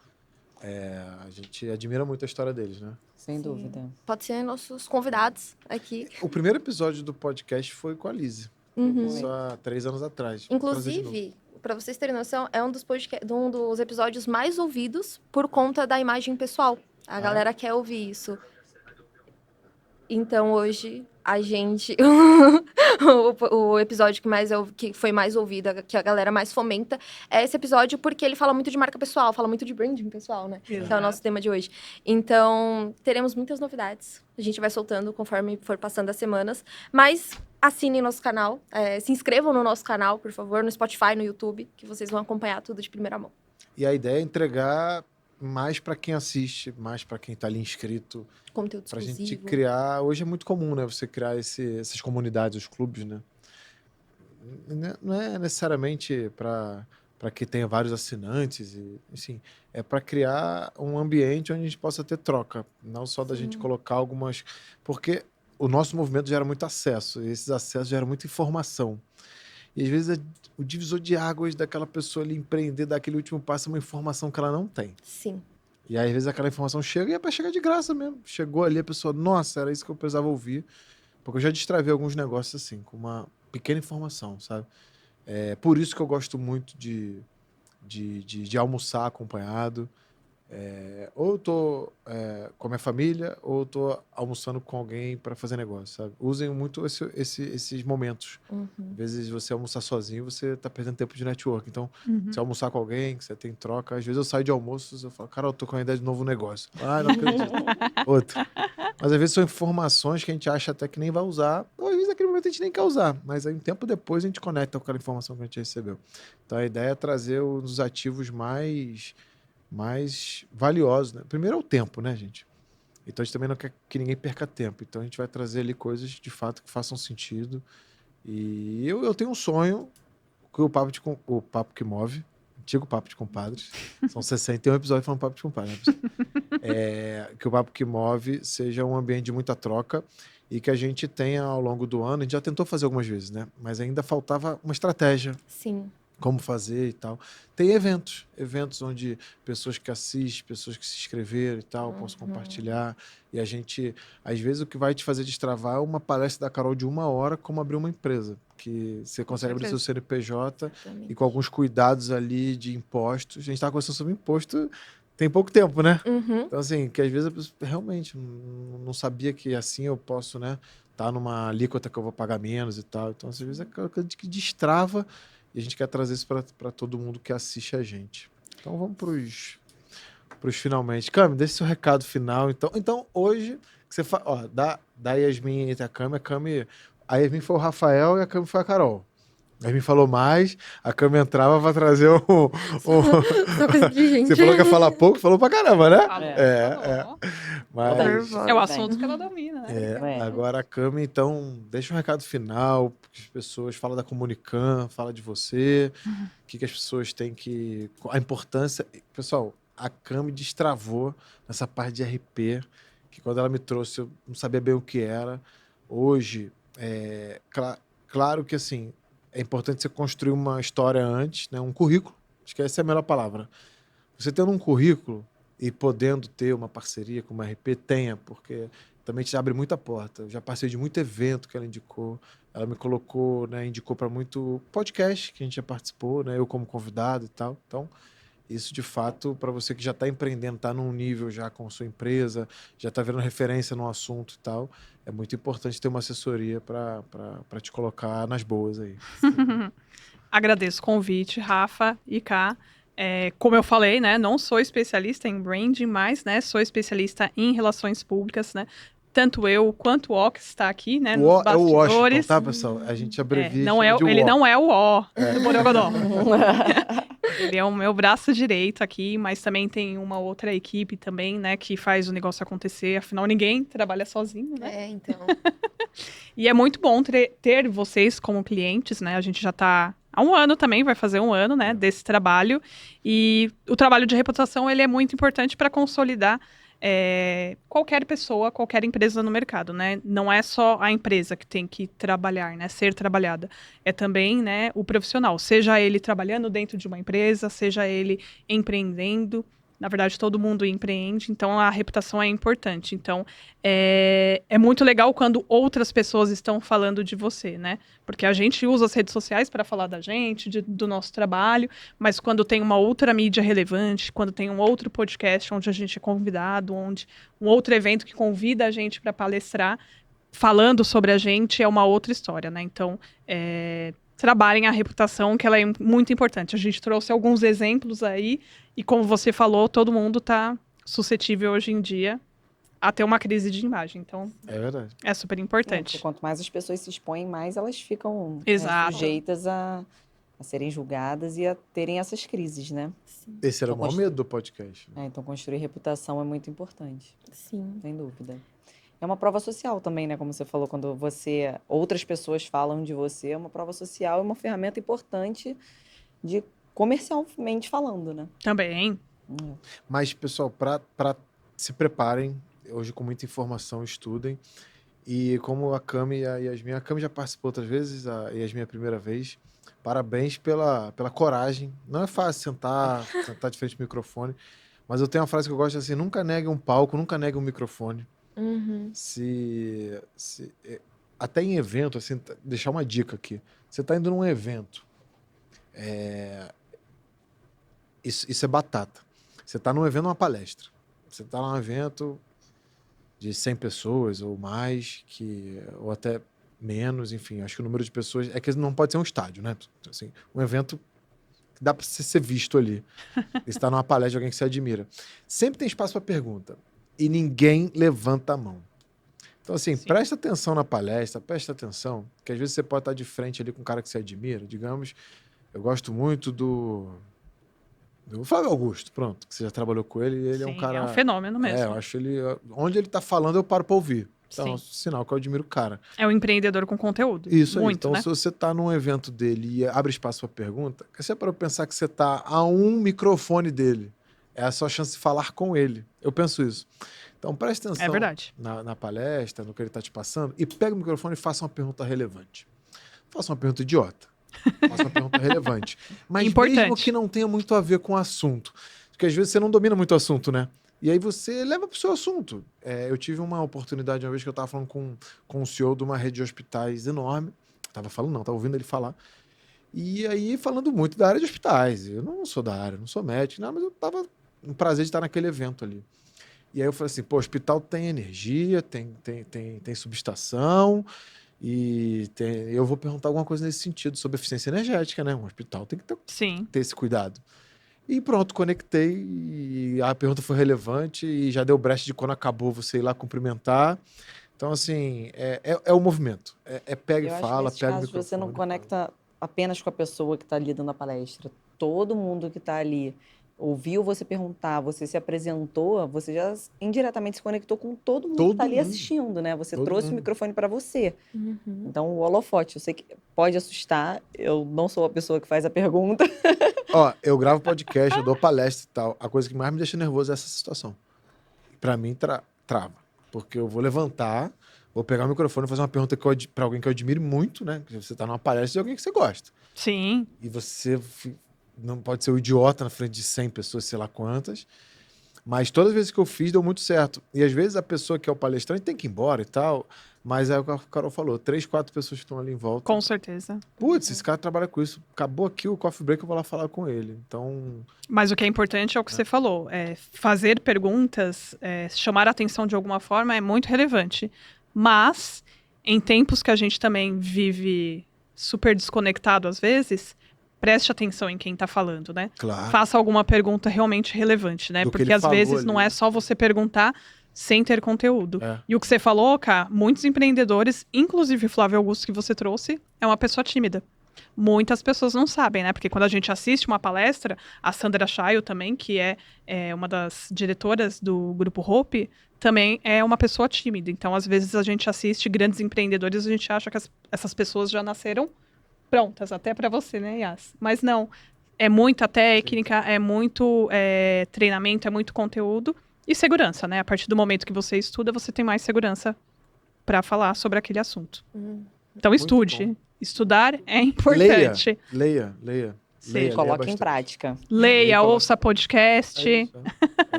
A gente admira muito a história deles, né? Sem dúvida. pode ser nossos convidados aqui. O primeiro episódio do podcast foi com a Lizzie. Isso há 3 anos atrás. Vou trazer de novo. Inclusive, para vocês terem noção, é um dos episódios mais ouvidos por conta da imagem pessoal. A galera quer ouvir isso. Então, hoje, a gente... o episódio que foi mais ouvido, que a galera mais fomenta, é esse episódio porque ele fala muito de marca pessoal, fala muito de branding pessoal, né? Que é o nosso tema de hoje. Então, teremos muitas novidades. A gente vai soltando conforme for passando as semanas. Mas assinem nosso canal, se inscrevam no nosso canal, por favor, no Spotify, no YouTube, que vocês vão acompanhar tudo de primeira mão. E a ideia é entregar mais para quem assiste, mais para quem está ali inscrito. Conteúdo Pra exclusivo. gente criar... Hoje é muito comum, né? Você criar essas comunidades, os clubes, né? Não é necessariamente para que tenha vários assinantes, assim, é para criar um ambiente onde a gente possa ter troca, não só da gente colocar algumas... Porque o nosso movimento gera muito acesso, e esses acessos geram muita informação. E às vezes o divisor de águas daquela pessoa ali empreender, dar aquele último passo, é uma informação que ela não tem. Sim. E aí, às vezes, aquela informação chega e é pra chegar de graça mesmo. Chegou ali, a pessoa, nossa, era isso que eu precisava ouvir. Porque eu já destravei alguns negócios assim, com uma pequena informação, sabe? É por isso que eu gosto muito de almoçar acompanhado. Ou eu tô com a minha família, ou eu tô almoçando com alguém para fazer negócio, sabe? Usem muito esses momentos. Às vezes você almoçar sozinho, você tá perdendo tempo de network. Então, se almoçar com alguém, que você tem troca, às vezes eu saio de almoços, eu falo, cara, eu tô com uma ideia de novo negócio. Ah, não acredito. Outro. Mas às vezes são informações que a gente acha até que nem vai usar, ou às vezes naquele momento a gente nem quer usar, mas aí um tempo depois a gente conecta com aquela informação que a gente recebeu. Então a ideia é trazer os ativos mais valiosos, né? Primeiro é o tempo, né, gente? Então a gente também não quer que ninguém perca tempo. Então a gente vai trazer ali coisas de fato que façam sentido. E eu tenho um sonho que o Papo que Move, antigo Papo de Compadres, são 61 episódios falando Papo de Compadres, né? Que o Papo que Move seja um ambiente de muita troca e que a gente tenha ao longo do ano, a gente já tentou fazer algumas vezes, né? Mas ainda faltava uma estratégia. Sim. como fazer e tal. Tem eventos onde pessoas que assistem, pessoas que se inscreveram e tal, possam compartilhar. E a gente, às vezes, o que vai te fazer destravar é uma palestra da Carol de 1 hora, como abrir uma empresa. Que você consegue abrir seu CNPJ Exatamente. e com alguns cuidados ali de impostos. A gente está conversando sobre imposto tem pouco tempo, né? Uhum. Então, assim, que às vezes a pessoa realmente não sabia que assim eu posso, né? Tá numa alíquota que eu vou pagar menos e tal. Então, às vezes é aquela coisa que destrava e a gente quer trazer isso para todo mundo que assiste a gente. Então, vamos pros finalmente. Cami, deixa seu recado final. Então hoje, que você ó, da Yasmin entre a Cami, a Yasmin foi o Rafael e a Cami foi a Carol. A Yasmin falou mais, a Cami entrava pra trazer Só coisa de gente. Você falou que ia falar pouco, falou pra caramba, né? Falou, É. falou. Mas É o assunto que ela domina, né? agora a Cami, então, deixa um recado final, porque as pessoas falam da Comunicam, fala de você, o que as pessoas têm que... A importância... Pessoal, a Cami destravou nessa parte de RP, que quando ela me trouxe, eu não sabia bem o que era. Hoje, claro que, assim, é importante você construir uma história antes, né? Um currículo, acho que essa é a melhor palavra. Você tendo um currículo e podendo ter uma parceria com uma RP, tenha, porque também te abre muita porta. Eu já passei de muito evento que ela indicou, ela me colocou, né, indicou para muito podcast que a gente já participou, né, eu como convidado e tal. Então, isso de fato, para você que já está empreendendo, está num nível já com a sua empresa, já está vendo referência no assunto e tal, é muito importante ter uma assessoria para te colocar nas boas aí. Agradeço o convite, Rafa e Ká. Como eu falei, né, não sou especialista em branding, mas, né, sou especialista em relações públicas, né? Tanto eu quanto o O que está aqui, né, nos É o Washington, bastidores. tá, pessoal? A gente abrevia Ele não é o O do Borogodó. Ele é o meu braço direito aqui, mas também tem uma outra equipe também, né, que faz o negócio acontecer. Afinal, ninguém trabalha sozinho, né? Então. E é muito bom ter vocês como clientes, né? A gente já está há 1 ano também, vai fazer 1 ano, né, desse trabalho. E o trabalho de reputação, ele é muito importante para consolidar qualquer pessoa, qualquer empresa no mercado, né? Não é só a empresa que tem que trabalhar, né? Ser trabalhada. É também, né, o profissional. Seja ele trabalhando dentro de uma empresa, seja ele empreendendo. Na verdade, todo mundo empreende, então a reputação é importante. Então, é muito legal quando outras pessoas estão falando de você, né? Porque a gente usa as redes sociais para falar da gente, do nosso trabalho, mas quando tem uma outra mídia relevante, quando tem um outro podcast onde a gente é convidado, onde um outro evento que convida a gente para palestrar, falando sobre a gente, é uma outra história, né? Então, trabalhem a reputação, que ela é muito importante. A gente trouxe alguns exemplos aí, e como você falou, todo mundo está suscetível hoje em dia a ter uma crise de imagem. Então, é verdade. É super importante. Porque quanto mais as pessoas se expõem, mais elas ficam Exato. sujeitas a serem julgadas e a terem essas crises, né? Sim. Esse era o maior medo do podcast. Então, construir reputação é muito importante, Sim. sem dúvida. É uma prova social também, né? Como você falou, quando outras pessoas falam de você, é uma prova social, é uma ferramenta importante de comercialmente falando, né? Também. Mas, pessoal, para se preparem, hoje com muita informação, estudem. E como a Cami e a Yasmin, a Cami já participou outras vezes, a Yasmin é a primeira vez. Parabéns pela coragem. Não é fácil sentar de frente ao microfone, mas eu tenho uma frase que eu gosto assim: nunca negue um palco, nunca negue um microfone. Uhum. Até em evento, assim, deixar uma dica aqui. Você está indo num evento, isso é batata. Você está num evento, uma palestra. Você está num evento de 100 pessoas ou mais, ou até menos, enfim, acho que o número de pessoas... É que não pode ser um estádio, né? Assim, um evento que dá para ser visto ali. Você está numa palestra de alguém que você admira. Sempre tem espaço para pergunta. E ninguém levanta a mão. Então, assim, presta atenção na palestra, presta atenção, que às vezes você pode estar de frente ali com um cara que você admira. Digamos, eu gosto muito do Flávio Augusto, pronto, que você já trabalhou com ele, e ele é um cara... é um fenômeno mesmo. eu acho ele... Onde ele tá falando, eu paro para ouvir. Então, é um Sim. sinal que eu admiro o cara. É um empreendedor com conteúdo. Isso aí. Muito, Então, né? se você tá num evento dele e abre espaço para pergunta, você para pensar que você tá a um microfone dele. É a sua chance de falar com ele. Eu penso isso. Então, preste atenção É verdade. na palestra, no que ele tá te passando, e pega o microfone e faça uma pergunta relevante. Faça uma pergunta idiota. Faça uma pergunta relevante. Mas Importante. mesmo que não tenha muito a ver com o assunto. Porque às vezes você não domina muito o assunto, né? E aí você leva pro seu assunto. Eu tive uma oportunidade uma vez que eu tava falando com o CEO de uma rede de hospitais enorme. Tava ouvindo ele falar. E aí falando muito da área de hospitais. Eu não sou da área, não sou médico, não, mas eu tava um prazer de estar naquele evento ali. E aí eu falei assim, pô, hospital tem energia, tem subestação, eu vou perguntar alguma coisa nesse sentido, sobre eficiência energética, né? Um hospital tem que Sim. ter esse cuidado. E pronto, conectei, e a pergunta foi relevante, e já deu brecha de quando acabou você ir lá cumprimentar. Então, assim, é o movimento. Pega Eu e acho que fala, nesses pega o casos microfone. você não conecta apenas com a pessoa que está ali dando a palestra. Todo mundo que está ali ouviu você perguntar, você se apresentou, você já indiretamente se conectou com todo mundo que Todo está ali mundo. assistindo, né? Você Todo trouxe o mundo. microfone para você. Uhum. Então, o holofote, eu sei que pode assustar, eu não sou a pessoa que faz a pergunta. Ó, eu gravo podcast, eu dou palestra e tal. A coisa que mais me deixa nervoso é essa situação. Pra mim, trava. Porque eu vou levantar, vou pegar o microfone e fazer uma pergunta pra alguém que eu admiro muito, né? Porque você tá numa palestra de alguém que você gosta. Sim. E você não pode ser o idiota na frente de 100 pessoas, sei lá quantas. Mas todas as vezes que eu fiz, deu muito certo. E às vezes a pessoa que é o palestrante tem que ir embora e tal. Mas é o que a Carol falou, 3, 4 pessoas que estão ali em volta. Com certeza. Putz, esse cara trabalha com isso. Acabou aqui o coffee break, eu vou lá falar com ele. Então, Mas o que é importante é o que você falou. Fazer perguntas, chamar a atenção de alguma forma é muito relevante. Mas, em tempos que a gente também vive super desconectado às vezes, preste atenção em quem está falando, né? claro. Faça alguma pergunta realmente relevante, né? Do que Porque ele às falou vezes não ali. é só você perguntar sem ter conteúdo. É. E o que você falou, Ká, muitos empreendedores, inclusive o Flávio Augusto que você trouxe, é uma pessoa tímida. Muitas pessoas não sabem, né? Porque quando a gente assiste uma palestra, a Sandra Chayo também, que é uma das diretoras do Grupo Hope, também é uma pessoa tímida. Então, às vezes, a gente assiste grandes empreendedores, a gente acha que essas pessoas já nasceram prontas, até para você, né, Yas? Mas não. É muita técnica, é muito treinamento, é muito conteúdo e segurança, né? A partir do momento que você estuda, você tem mais segurança para falar sobre aquele assunto. Então, estude. bom. Estudar é importante. Leia. Sim. Leia Coloque em bastante. prática. Leia, Coloca- ouça podcast, É isso,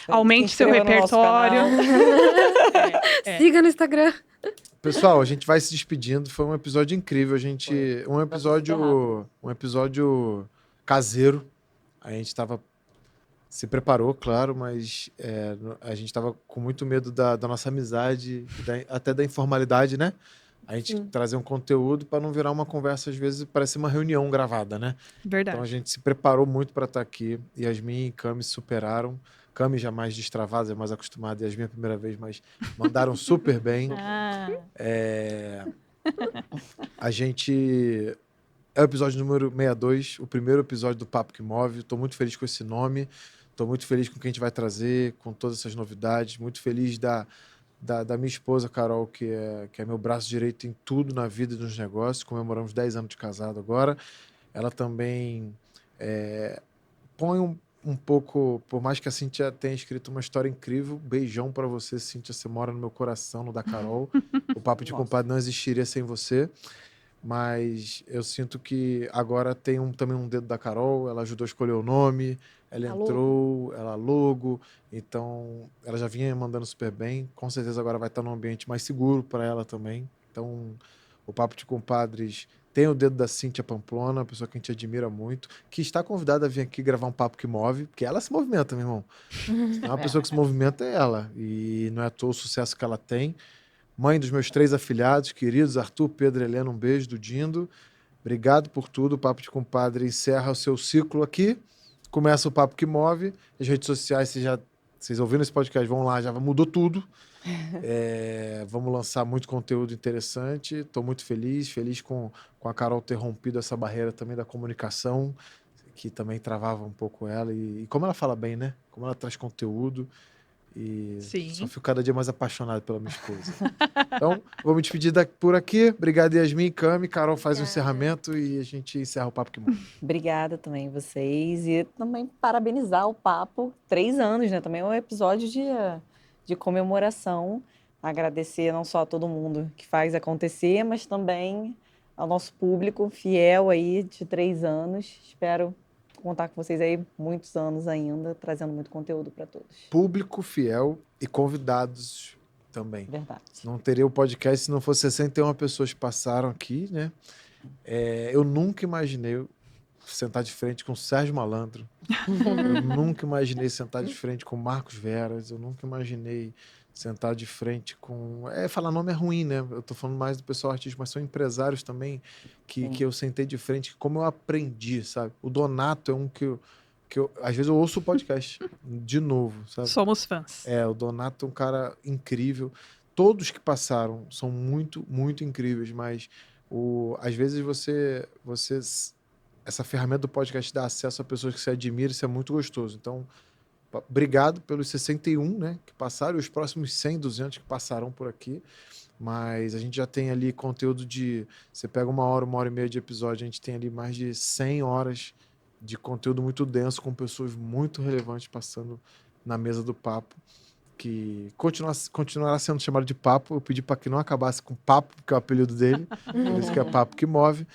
aumente Se seu inscreva no nosso repertório. canal. Siga no Instagram. Pessoal, a gente vai se despedindo. Foi um episódio incrível. Um episódio caseiro. A gente se preparou, claro, mas a gente estava com muito medo da nossa amizade, até da informalidade, né? A gente trazer um conteúdo para não virar uma conversa, às vezes parece uma reunião gravada, né? Verdade. Então a gente se preparou muito para estar aqui. Yasmin e Cami se superaram. Cami já mais destravada, já mais acostumada. Yasmin a primeira vez, mas mandaram super bem. A gente... É o episódio número 62, o primeiro episódio do Papo que Move. Estou muito feliz com esse nome. Estou muito feliz com o que a gente vai trazer, com todas essas novidades. Muito feliz da minha esposa, Carol, que é meu braço direito em tudo na vida e nos negócios. Comemoramos 10 anos de casado agora. Ela também põe um pouco... Por mais que a Cíntia tenha escrito uma história incrível, beijão para você, Cíntia. Você mora no meu coração, no da Carol. O Papo de Compadre não existiria sem você. Mas eu sinto que agora tem também um dedo da Carol. Ela ajudou a escolher o nome, ela entrou, ela logo. Então, ela já vinha mandando super bem. Com certeza agora vai estar num ambiente mais seguro para ela também. Então, o Papo de Compadres tem o dedo da Cíntia Pamplona, uma pessoa que a gente admira muito, que está convidada a vir aqui gravar um Papo que Move, porque ela se movimenta, meu irmão. É uma pessoa que se movimenta, é ela. E não é à toa o sucesso que ela tem. Mãe dos meus 3 afilhados, queridos, Arthur, Pedro e Helena, um beijo do Dindo. Obrigado por tudo. O Papo de Compadre encerra o seu ciclo aqui. Começa o Papo que Move. As redes sociais, vocês ouviram esse podcast, vão lá, já mudou tudo. Vamos lançar muito conteúdo interessante. Estou muito feliz com a Carol ter rompido essa barreira também da comunicação, que também travava um pouco ela. E como ela fala bem, né? Como ela traz conteúdo. E Sim. só fico cada dia mais apaixonado pela minha esposa. Então, vou me despedir por aqui. Obrigado, Yasmin, Cami. Carol faz o encerramento e a gente encerra o Papo que Move. Obrigada também vocês. E também parabenizar o Papo. 3 anos, né? Também é um episódio de comemoração. Agradecer não só a todo mundo que faz acontecer, mas também ao nosso público fiel aí de 3 anos. Espero contar com vocês aí muitos anos ainda, trazendo muito conteúdo para todos. Público fiel e convidados também. Verdade. Não teria o podcast se não fosse 61 pessoas que passaram aqui, né? Eu nunca imaginei sentar de frente com o Sérgio Malandro. Eu nunca imaginei sentar de frente com o Marcos Veras. Eu nunca imaginei sentar de frente com... falar nome é ruim, né? Eu tô falando mais do pessoal artístico, mas são empresários também que eu sentei de frente, como eu aprendi, sabe? O Donato é um que eu às vezes eu ouço o podcast de novo, sabe? Somos fãs. O Donato é um cara incrível. Todos que passaram são muito, muito incríveis, mas às vezes você essa ferramenta do podcast dá acesso a pessoas que você admira, isso é muito gostoso. Então, obrigado pelos 61, né, que passaram, e os próximos 100, 200 que passarão por aqui. Mas a gente já tem ali conteúdo de... Você pega 1 hora e meia de episódio, a gente tem ali mais de 100 horas de conteúdo muito denso, com pessoas muito relevantes passando na mesa do papo, que continuará sendo chamado de papo. Eu pedi para que não acabasse com papo, que é o apelido dele, por isso que é Papo que Move.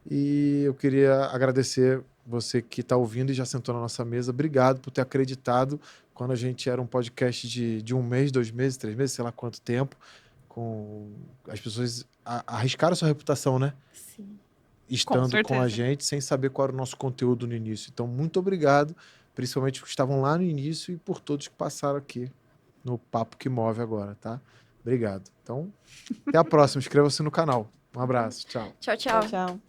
E eu queria agradecer você que está ouvindo e já sentou na nossa mesa. Obrigado por ter acreditado quando a gente era um podcast de 1 mês, 2 meses, 3 meses, sei lá quanto tempo. As pessoas arriscaram a sua reputação, né? Sim. Estando com a gente, sem saber qual era o nosso conteúdo no início. Então, muito obrigado, principalmente os que estavam lá no início e por todos que passaram aqui no Papo que Move agora, tá? Obrigado. Então, até a próxima. Inscreva-se no canal. Um abraço. Tchau. Tchau, tchau. Tchau.